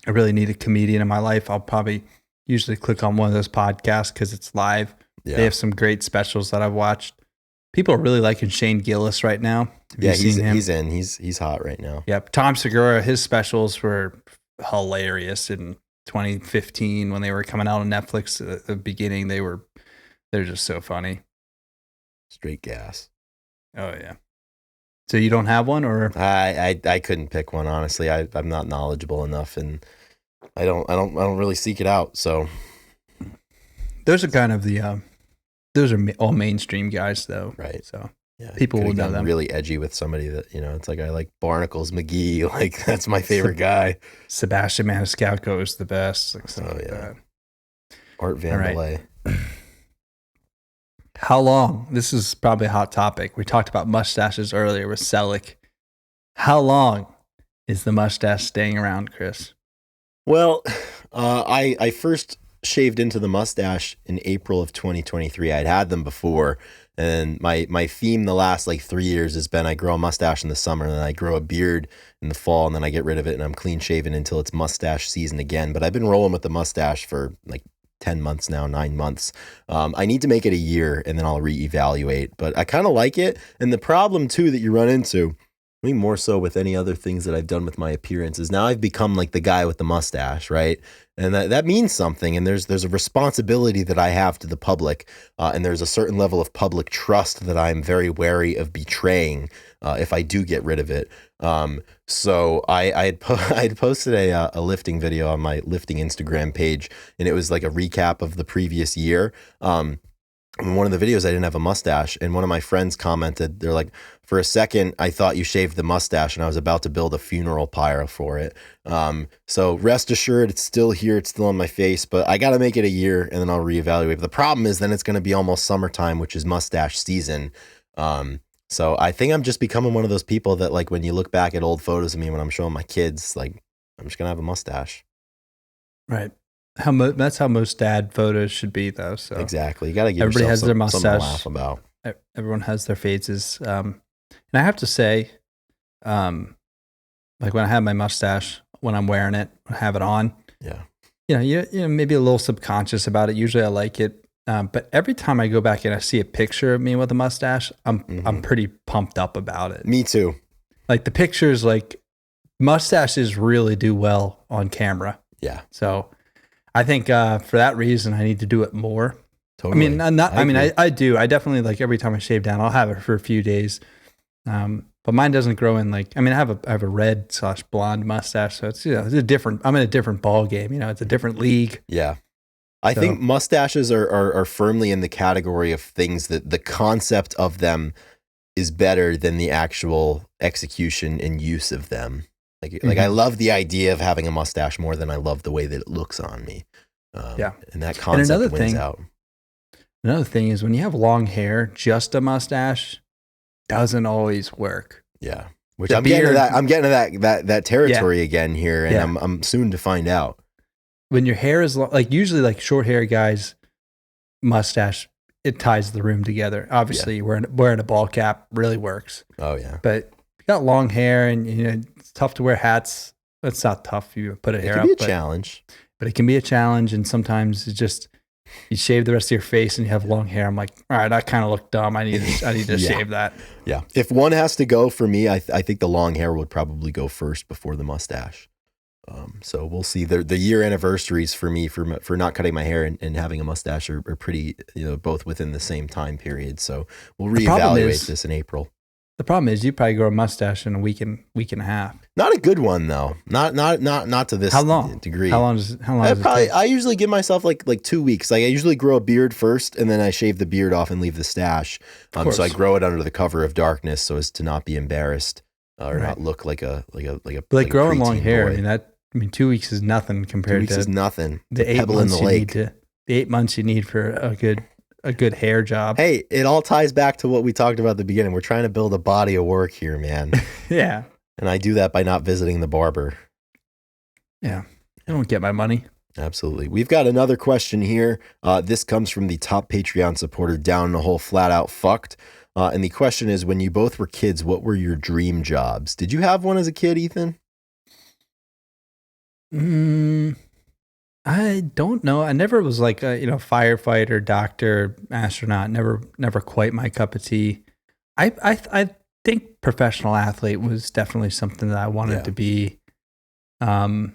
comedian in my life, I'll probably usually click on one of those podcasts because it's live. Yeah. They have some great specials that I've watched. People are really liking Shane Gillis right now. He's in. He's hot right now. Yep. Tom Segura, his specials were hilarious in 2015 when they were coming out on Netflix at the beginning. They're just so funny. Straight gas. Oh yeah. So you don't have one, or I couldn't pick one, honestly. I'm not knowledgeable enough, and I don't really seek it out. So those are kind of those are all mainstream guys, though. Right. So yeah, people will know them. Really edgy with somebody that it's like I like Barnacles McGee. Like that's my favorite guy. Sebastian Maniscalco is the best. Like that. Art Vandelay. Right. How long? This is probably a hot topic. We talked about mustaches earlier with Selleck. How long is the mustache staying around, Chris? Well, I first shaved into the mustache in April of 2023. I'd had them before, and my theme the last 3 years has been I grow a mustache in the summer, and then I grow a beard in the fall, and then I get rid of it, and I'm clean shaven until it's mustache season again. But I've been rolling with the mustache for 10 months now, 9 months. I need to make it a year and then I'll reevaluate, but I kind of like it. And the problem too that you run into, I mean, more so with any other things that I've done with my appearance, is now I've become like the guy with the mustache, right? And that means something. And there's a responsibility that I have to the public. And there's a certain level of public trust that I'm very wary of betraying if I do get rid of it. So I had posted a lifting video on my lifting Instagram page, and it was like a recap of the previous year. in one of the videos, I didn't have a mustache, and one of my friends commented, they're like, for a second, I thought you shaved the mustache, and I was about to build a funeral pyre for it. So rest assured, it's still here, it's still on my face, but I got to make it a year, and then I'll reevaluate. But the problem is, then it's going to be almost summertime, which is mustache season. So I think I'm just becoming one of those people that, like, when you look back at old photos of me when I'm showing my kids, like, I'm just gonna have a mustache. Right. That's how most dad photos should be, though. So exactly, you got to give everybody has yourself their something to mustache. laugh about. Everyone has their phases. And I have to say, like when I have my mustache, when I'm wearing it, I have it on. Yeah. You know, maybe a little subconscious about it. Usually, I like it. But every time I go back and I see a picture of me with a mustache, I'm pretty pumped up about it. Me too. Like the pictures, like mustaches really do well on camera. Yeah. So I think for that reason, I need to do it more. Totally. I mean, I do. I definitely, like, every time I shave down, I'll have it for a few days. But mine doesn't grow in, like, I mean, I have a red/blonde mustache, so it's, you know, I'm in a different ball game. You know, it's a different league. Yeah. I think mustaches are firmly in the category of things that the concept of them is better than the actual execution and use of them. Like I love the idea of having a mustache more than I love the way that it looks on me. And that concept wins out. Another thing is, when you have long hair, just a mustache doesn't always work. Yeah. Which I'm getting to that territory again here, and I'm soon to find out. When your hair is like, usually like short hair guys, mustache, it ties the room together. Obviously, wearing a ball cap really works. Oh yeah. But you got long hair, and you know it's tough to wear hats. It's not tough. You put a hair up. It can be a challenge. But it can be a challenge, and sometimes it's just, you shave the rest of your face and you have long hair. I'm like, all right, I kind of look dumb. I need to shave that. Yeah. If one has to go for me, I think the long hair would probably go first before the mustache. So we'll see. The year anniversaries for me for not cutting my hair and having a mustache are pretty, you know, both within the same time period. So we'll reevaluate this in April. The problem is you probably grow a mustache in a week and a half. Not a good one though. Not to this degree. How long does it take? I usually give myself like 2 weeks. Like I usually grow a beard first, and then I shave the beard off and leave the stash. So I grow it under the cover of darkness so as to not be embarrassed or not look like a growing long hair. Boy. I mean, 2 weeks is nothing compared 2 weeks to is nothing. The 8 pebble months in the lake. The 8 months you need for a good hair job. Hey, it all ties back to what we talked about at the beginning. We're trying to build a body of work here, man. Yeah. And I do that by not visiting the barber. Yeah. I don't get my money. Absolutely. We've got another question here. This comes from the top Patreon supporter, Down in a Hole Flat Out Fucked. And the question is, when you both were kids, what were your dream jobs? Did you have one as a kid, Ethan? I don't know. I never was like a, firefighter, doctor, astronaut. Never quite my cup of tea. I think professional athlete was definitely something that I wanted to be. I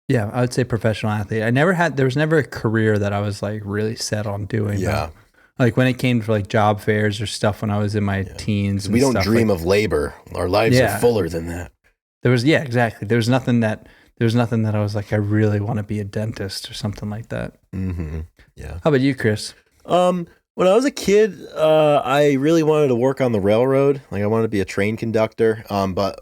would say professional athlete. There was never a career that I was like really set on doing. Yeah. Like when it came to like job fairs or stuff when I was in my teens. We don't dream of labor. Our lives are fuller than that. Exactly. There was nothing that I was like, I really want to be a dentist or something like that. Mm-hmm. Yeah. How about you, Chris? When I was a kid, I really wanted to work on the railroad. Like I wanted to be a train conductor. But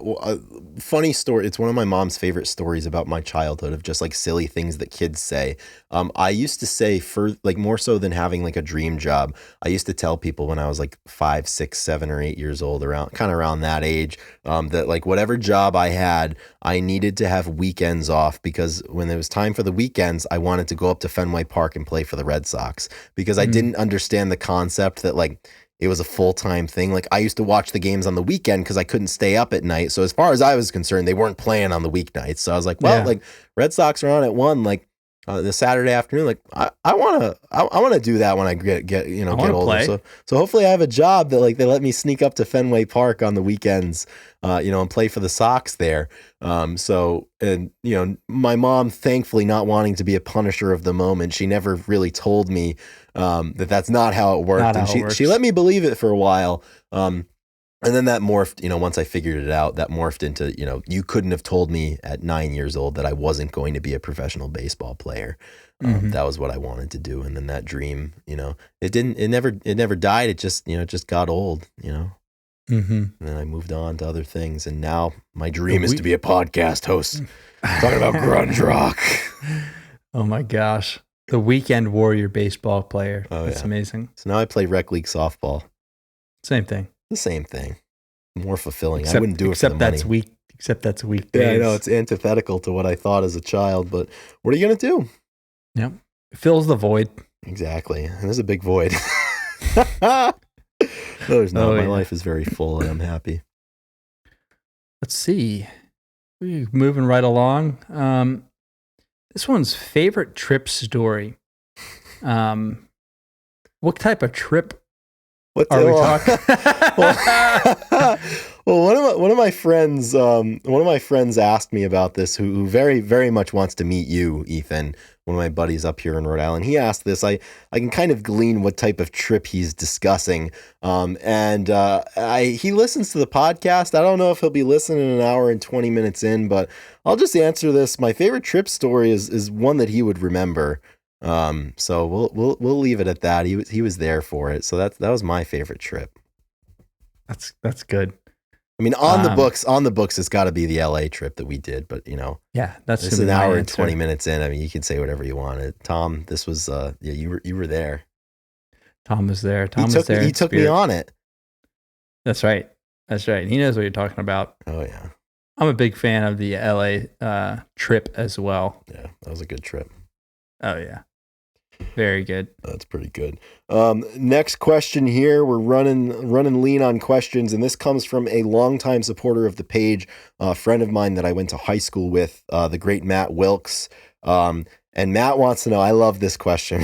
funny story. It's one of my mom's favorite stories about my childhood of just like silly things that kids say. I used to say for like more so than having like a dream job, I used to tell people when I was like 5, 6, 7, or 8 years old, around that age, that like whatever job I had, I needed to have weekends off because when it was time for the weekends, I wanted to go up to Fenway Park and play for the Red Sox because I didn't understand the concept that like it was a full-time thing. Like I used to watch the games on the weekend because I couldn't stay up at night. So as far as I was concerned, they weren't playing on the weeknights. So I was like, well, like Red Sox are on at 1, like the Saturday afternoon. Like I want to do that when I get older. So hopefully I have a job that like they let me sneak up to Fenway Park on the weekends, and play for the Sox there. My mom, thankfully not wanting to be a punisher of the moment, she never really told me that's not how it worked. She let me believe it for a while. And then that morphed, once I figured it out, that morphed into, you couldn't have told me at 9 years old that I wasn't going to be a professional baseball player. That was what I wanted to do. And then that dream, it never died. It just got old, And then I moved on to other things. And now my dream is to be a podcast host talking about grunge rock. Oh my gosh. The weekend warrior baseball player. Oh, That's amazing. So now I play rec league softball. Same thing. The same thing. More fulfilling. I wouldn't do it for the money. Except that's weekdays. Yeah, I know. It's antithetical to what I thought as a child, but what are you going to do? Yep. It fills the void. Exactly. And there's a big void. No, there's not. My life is very full and I'm happy. Let's see. We're moving right along. This one's favorite trip story. What type of trip are we talking? Well, one of my friends asked me about this, who very, very much wants to meet you, Ethan. One of my buddies up here in Rhode Island. He asked this. I can kind of glean what type of trip he's discussing. He listens to the podcast. I don't know if he'll be listening an hour and 20 minutes in, but I'll just answer this. My favorite trip story is one that he would remember. So we'll leave it at that. He was there for it. So that was my favorite trip. That's good. I mean, on the books, it's got to be the LA trip that we did, but yeah, that's an hour and 20 minutes in. I mean, you can say whatever you wanted. Tom, this was, you were there. Tom was there. He took me on it. That's right. He knows what you're talking about. Oh yeah. I'm a big fan of the LA trip as well. Yeah, that was a good trip. Oh yeah. Very good. That's pretty good. Next question here. We're running lean on questions, and this comes from a longtime supporter of the page, a friend of mine that I went to high school with, the great Matt Wilkes. And Matt wants to know, I love this question.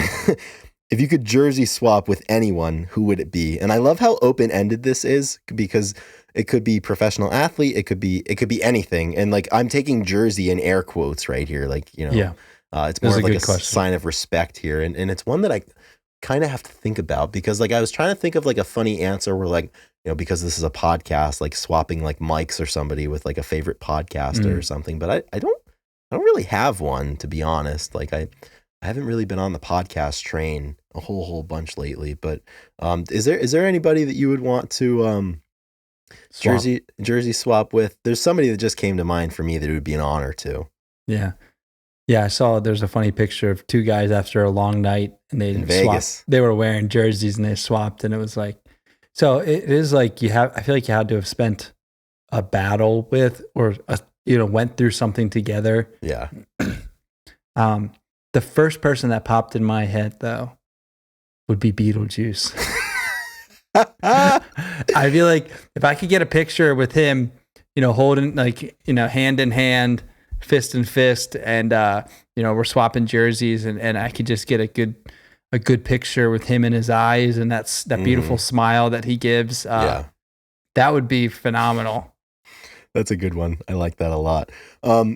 If you could jersey swap with anyone, who would it be? And I love how open-ended this is, because it could be professional athlete, it could be anything. And like, I'm taking jersey in air quotes right here, like, Yeah. It's more of like a sign of respect here. And it's one that I kind of have to think about, because like I was trying to think of like a funny answer where like, because this is a podcast, like swapping like mics or somebody with like a favorite podcaster or something. But I don't really have one, to be honest. Like I haven't really been on the podcast train a whole bunch lately. But is there anybody that you would want to jersey swap with? There's somebody that just came to mind for me that it would be an honor to. Yeah. Yeah, I saw there's a funny picture of two guys after a long night, and they swapped. They were wearing jerseys and they swapped, and it was like, so it is like I feel like you had to have spent a battle with, or went through something together. Yeah. The first person that popped in my head though would be Beetlejuice. I feel like if I could get a picture with him, holding like, hand in hand, fist in fist, and we're swapping jerseys, and I could just get a good picture with him in his eyes and that beautiful smile that he gives. That would be phenomenal. That's a good one. I like that a lot.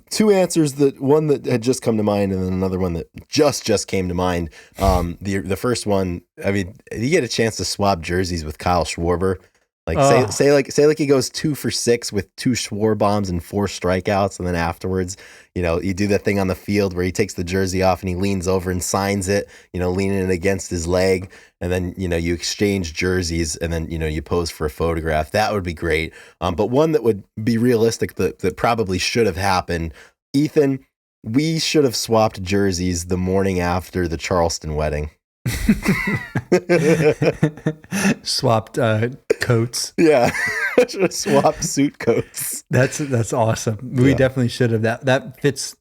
Two answers, one that had just come to mind, and then another one that just came to mind. The first one, I mean, you get a chance to swap jerseys with Kyle Schwarber. Like say he goes 2 for 6 with 2 Schwarber bombs and 4 strikeouts, and then afterwards, you do that thing on the field where he takes the jersey off and he leans over and signs it, leaning it against his leg, and then you exchange jerseys, and then you pose for a photograph. That would be great. But one that would be realistic that probably should have happened, Ethan, we should have swapped jerseys the morning after the Charleston wedding. Swapped coats. Yeah. Swapped suit coats. That's awesome. We definitely should have. That fits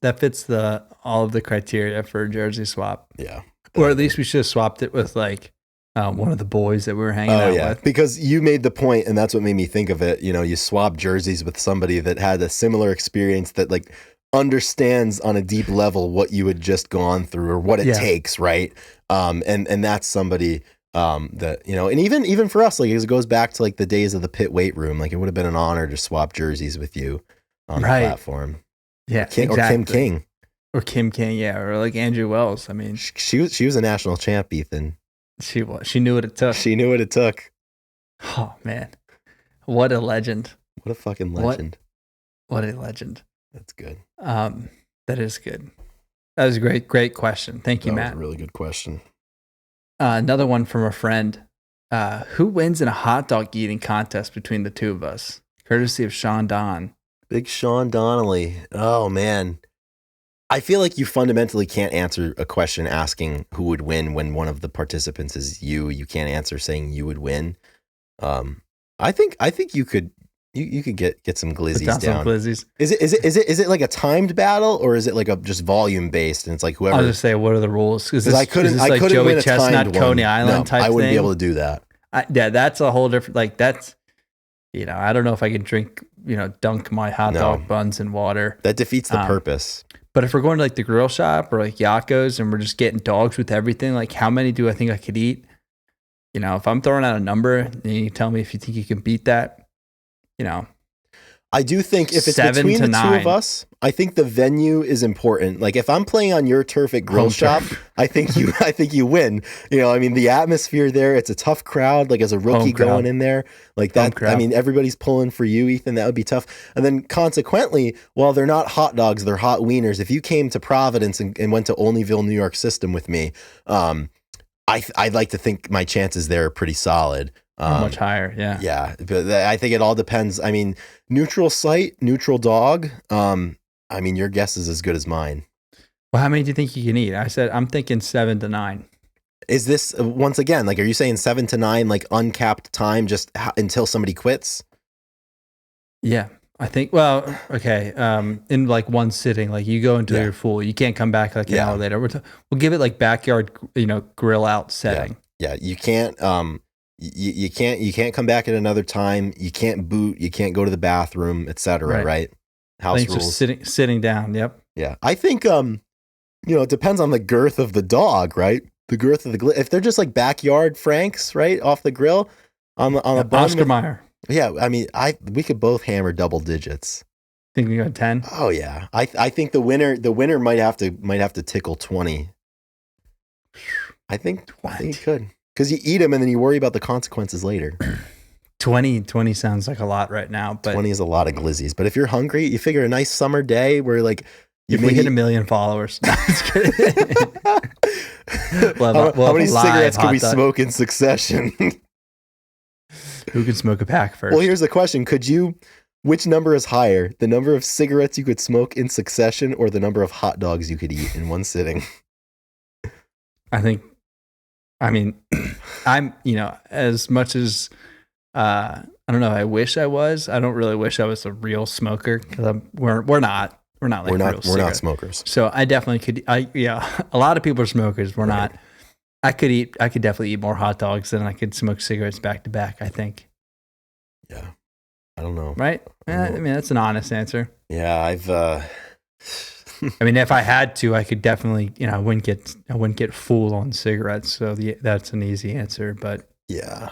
all of the criteria for a jersey swap. Yeah. Or at least we should have swapped it with like one of the boys that we were hanging out with. Because you made the point, and that's what made me think of it. You swap jerseys with somebody that had a similar experience, that like understands on a deep level what you had just gone through or what it takes, right? And that's somebody that, and even for us, like it goes back to like the days of the pit weight room. Like it would have been an honor to swap jerseys with you on the platform. Yeah, Or Kim King. Or Kim King, yeah, or like Andrew Wells. I mean, she was a national champ, Ethan. She was. She knew what it took. She knew what it took. Oh man. What a legend. What a fucking legend. What a legend. That's good. That is good. That was a great question. Thank you, Matt. That was a really good question. Another one from a friend. Who wins in a hot dog eating contest between the two of us? Courtesy of Sean Don. Big Sean Donnelly. Oh, man. I feel like you fundamentally can't answer a question asking who would win when one of the participants is you. You can't answer saying you would win. I think you could get some glizzies down. Some glizzies. Is it like a timed battle, or is it like a just volume based and it's like whoever? I'll just say, what are the rules? Because I couldn't Joey win a Chestnut, timed Coney one. Island No, type I wouldn't thing. be able to do that. That's a whole different. Like that's, I don't know if I can drink, dunk my hot dog buns in water. That defeats the purpose. But if we're going to like the grill shop or like Yakko's and we're just getting dogs with everything, like how many do I think I could eat? If I'm throwing out a number and you tell me if you think you can beat that, I do think if it's 7 between to the 2 of us, I think the venue is important. Like if I'm playing on your turf at Grill Shop, I think you win. The atmosphere there, it's a tough crowd. Like as a rookie going in there, like that, everybody's pulling for you, Ethan. That would be tough. And then consequently, while they're not hot dogs, they're hot wieners. If you came to Providence and went to Olneyville, New York system with me, I'd like to think my chances there are pretty solid. Much higher, yeah. Yeah, but I think it all depends. Neutral site, neutral dog. Your guess is as good as mine. Well, how many do you think you can eat? I said I'm thinking 7 to 9. Is this once again like? Are you saying 7 to 9 like uncapped time just until somebody quits? Yeah, I think. Well, okay. In like one sitting, like you go until you're full. You can't come back like an hour later. We'll give it like backyard, grill out setting. Yeah, you can't. You can't come back at another time. You can't boot. You can't go to the bathroom, etc. Right? House rules. Just sitting down. Yep. Yeah, I think it depends on the girth of the dog, right? The girth of the if they're just like backyard Franks, right, off the grill on the Oscar Mayer. Yeah, we could both hammer double digits. Think we got 10? Oh yeah, I think the winner might have to tickle 20. I think you could. Because you eat them and then you worry about the consequences later. 20 sounds like a lot right now. But 20 is a lot of glizzies. But if you're hungry, you figure a nice summer day where like... If we hit 1 million followers. No, just kidding. How many cigarettes can we smoke in succession? Who can smoke a pack first? Well, here's the question. Which number is higher? The number of cigarettes you could smoke in succession or the number of hot dogs you could eat in one sitting? I'm, as much as, I don't know, I wish I was. I don't really wish I was a real smoker because we're not. We're not like we're not smokers. So I definitely could. A lot of people are smokers. We're not. I could definitely eat more hot dogs than I could smoke cigarettes back to back, I think. Yeah. I don't know. Right? That's an honest answer. Yeah, if I had to, I could definitely, I wouldn't get full on cigarettes. So that's an easy answer, but yeah,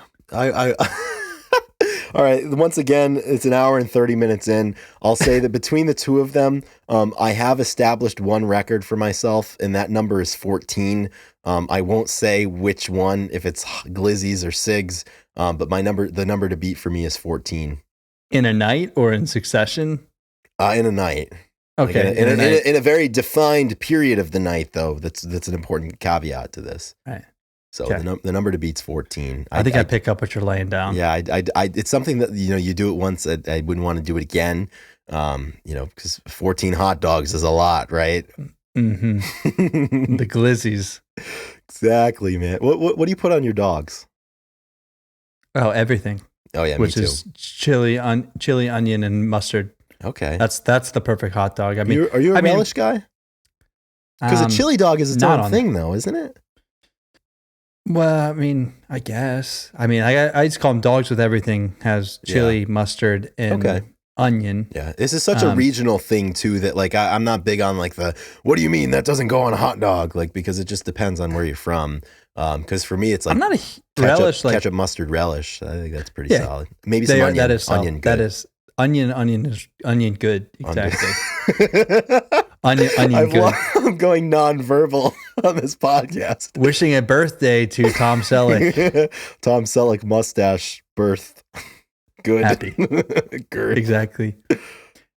all right. Once again, it's an hour and 30 minutes in. I'll say that between the two of them, I have established one record for myself, and that number is 14. I won't say which one, if it's glizzies or cigs, but the number to beat for me is 14. In a night or in succession? In a night. Okay. Like in a very defined period of the night, though. That's an important caveat to this. Right. So the number to beat's 14. I think I pick up what you're laying down. Yeah, it's something that you do it once. I wouldn't want to do it again. Because 14 hot dogs is a lot, right? Mm-hmm. The glizzies. Exactly, man. What do you put on your dogs? Oh, everything. Oh yeah, which me too. Is chili, onion, and mustard. Okay, that's the perfect hot dog. Are you a relish guy? Because a chili dog is its own thing, though, isn't it? Well, I guess. I just call them dogs with everything. Has chili, mustard, and onion. Yeah, this is such a regional thing too that like I'm not big on like what do you mean that doesn't go on a hot dog, like because it just depends on where you're from. Because for me it's like I'm not a relish ketchup mustard relish. I think that's pretty solid. Maybe some onion. That is onion good. That is onion good. Exactly. onion good. I'm going nonverbal on this podcast. Wishing a birthday to Tom Selleck. Tom Selleck mustache birth. Good. happy. Good. Exactly.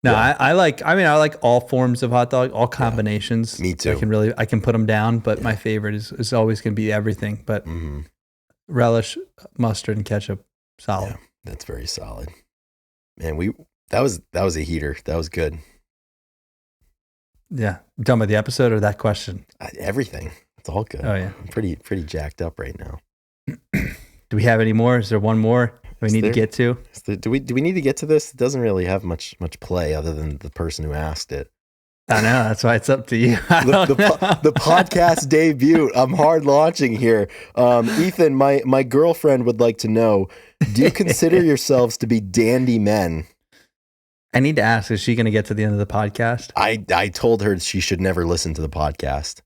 No, Yeah. I like. I mean, I like all forms of hot dog, all combinations. Me too. I can put them down, but my favorite is always going to be everything. But Hmm. relish, mustard, and ketchup, solid. Yeah, that's very solid. Man, that was a heater. That was good. Yeah. You talking about the episode or that question? Everything. It's all good. Oh yeah. I'm pretty jacked up right now. Do we have any more? Is there one more we need to get to? Do we need to get to this? It doesn't really have much play other than the person who asked it. I know. That's why it's up to you. The podcast debut. I'm hard launching here. Ethan, my girlfriend would like to know, do you consider yourselves to be dandy men? I need to ask, is she going to get to the end of the podcast? I told her she should never listen to the podcast.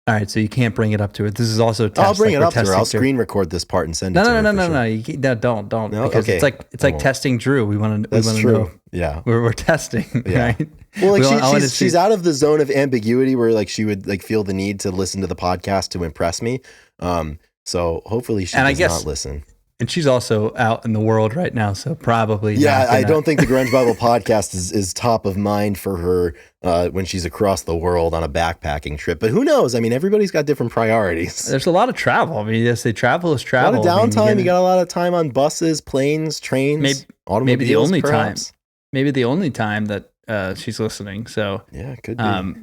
All right, so you can't bring it up to her. This is also a test. I'll bring it we're up to her. testing I'll screen record this part and send it to her. No. No, don't. No? Because Okay. it's like testing Drew. We want to That's true. know. Yeah. We're testing, Yeah. right? Well, like We want to she's see- out of the zone of ambiguity where like she would like feel the need to listen to the podcast to impress me. So hopefully she does not listen. And she's also out in the world right now, so probably Yeah, not gonna- I don't think the Grunge Bible podcast is top of mind for her when she's across the world on a backpacking trip. But who knows? I mean, everybody's got different priorities. There's a lot of travel. I mean, yes, they travel is A lot travel. of I mean, downtime. You got a lot of time on buses, planes, trains, automobiles. maybe the only perhaps. time that she's listening. So Yeah, could be.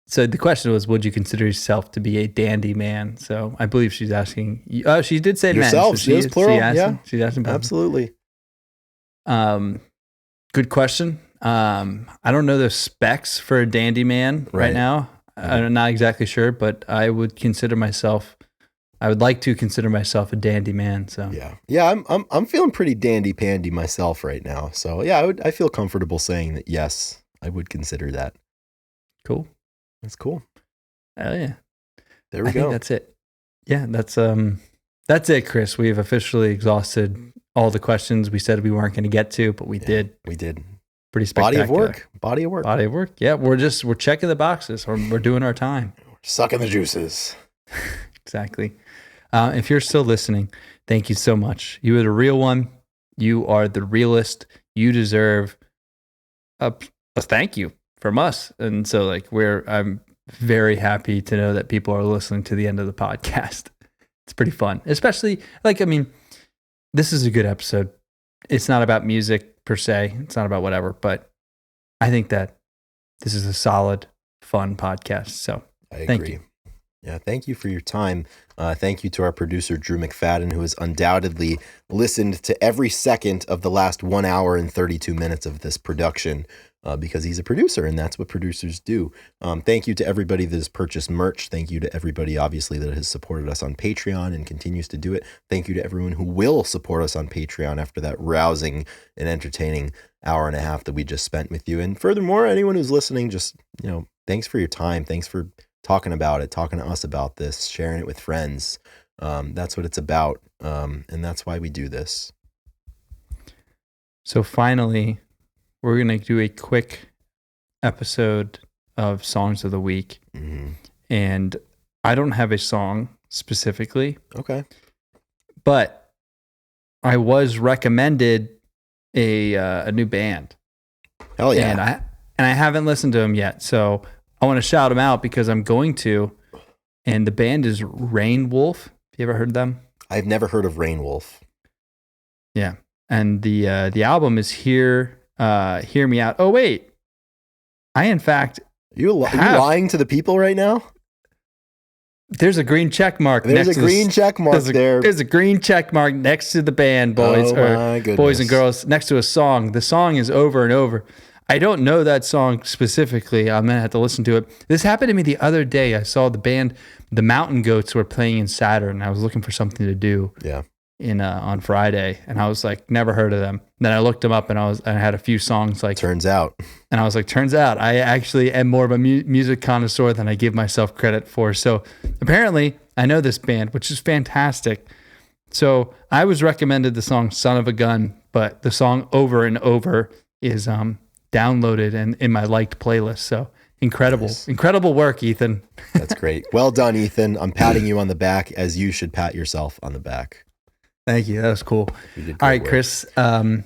So the question was, would you consider yourself to be a dandy man? So I believe she's asking. Oh, she did say Yourself. men. So She is plural, yeah. She's asking both. Absolutely. Good question. I don't know the specs for a dandy man right now. I'm not exactly sure, but I would like to consider myself a dandy man. So yeah. I'm feeling pretty dandy pandy myself right now. So yeah, I feel comfortable saying that. Yes, I would consider that. cool. That's cool. Oh yeah. There we I go. think that's it. Yeah, that's it, Chris. We've officially exhausted all the questions we said we weren't going to get to, but we did. We did. Pretty spectacular. Body of work. Body of work. Yeah, we're checking the boxes. We're doing our time. Sucking the juices. Exactly. If you're still listening, thank you so much. You are the real one. You are the realest. You deserve a thank you from us. And so I'm very happy to know that people are listening to the end of the podcast. It's pretty fun. Especially this is a good episode. It's not about music per se. It's not about whatever, but I think that this is a solid, fun podcast. So I agree. thank you. Yeah, thank you for your time. Thank you to our producer, Drew McFadden, who has undoubtedly listened to every second of the last 1 hour and 32 minutes of this production because he's a producer, and that's what producers do. Thank you to everybody that has purchased merch. Thank you to everybody, obviously, that has supported us on Patreon and continues to do it. Thank you to everyone who will support us on Patreon after that rousing and entertaining hour and a half that we just spent with you. And furthermore, anyone who's listening, just, thanks for your time. Thanks for talking about it, talking to us about this, sharing it with friends. That's what it's about. And that's why we do this. So finally, we're going to do a quick episode of Songs of the Week. Mm-hmm. And I don't have a song specifically. Okay. But I was recommended a new band. Hell yeah. And I haven't listened to them yet. So I want to shout them out because I'm going to. And the band is Rain Wolf. Have you ever heard of them? I've never heard of Rain Wolf. Yeah. And the album is Hear Me Out. Oh, wait. I, in fact... Are you lying to the people right now? There's a green check mark. There's a green check mark there. There's a green check mark next to the band, boys. Oh, my goodness. Boys and girls, next to a song. The song is Over and Over. I don't know that song specifically. I'm going to have to listen to it. This happened to me the other day. I saw the band, the Mountain Goats, were playing in Saturn. I was looking for something to do on Friday, and I was like, never heard of them. Then I looked them up, and I had a few songs like. Turns out I actually am more of a music connoisseur than I give myself credit for. So apparently, I know this band, which is fantastic. So I was recommended the song "Son of a Gun," but the song "Over and Over" is downloaded and in my liked playlist. So incredible work, Ethan. That's great. Well done, Ethan. I'm patting you on the back as you should pat yourself on the back. Thank you. That was cool. You did All great right, work. Chris,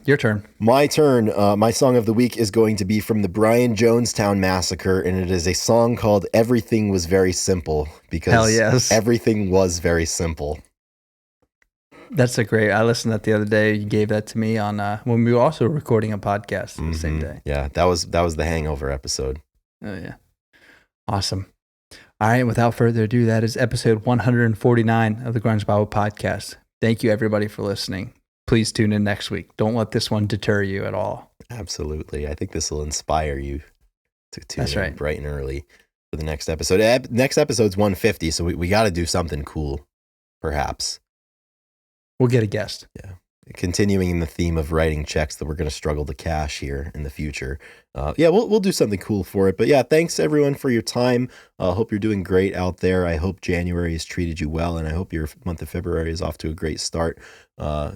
your turn. My turn. My song of the week is going to be from the Brian Jonestown Massacre, and it is a song called "Everything Was Very Simple" Hell because yes. everything was very simple. That's a great. I listened to that the other day. You gave that to me on when we were also recording a podcast the same day. Yeah, that was the Hangover episode. Oh yeah, awesome. All right, without further ado, that is episode 149 of the Grunge Bible Podcast. Thank you, everybody, for listening. Please tune in next week. Don't let this one deter you at all. Absolutely. I think this will inspire you to tune That's in right. bright and early for the next episode. Next episode's 150, so we got to do something cool, perhaps. We'll get a guest. Yeah. Continuing in the theme of writing checks that we're going to struggle to cash here in the future. We'll do something cool for it. But yeah, thanks everyone for your time. Hope you're doing great out there. I hope January has treated you well, and I hope your month of February is off to a great start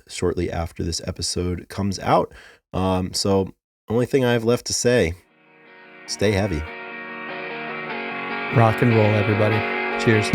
shortly after this episode comes out. So only thing I have left to say, stay heavy. Rock and roll, everybody. Cheers.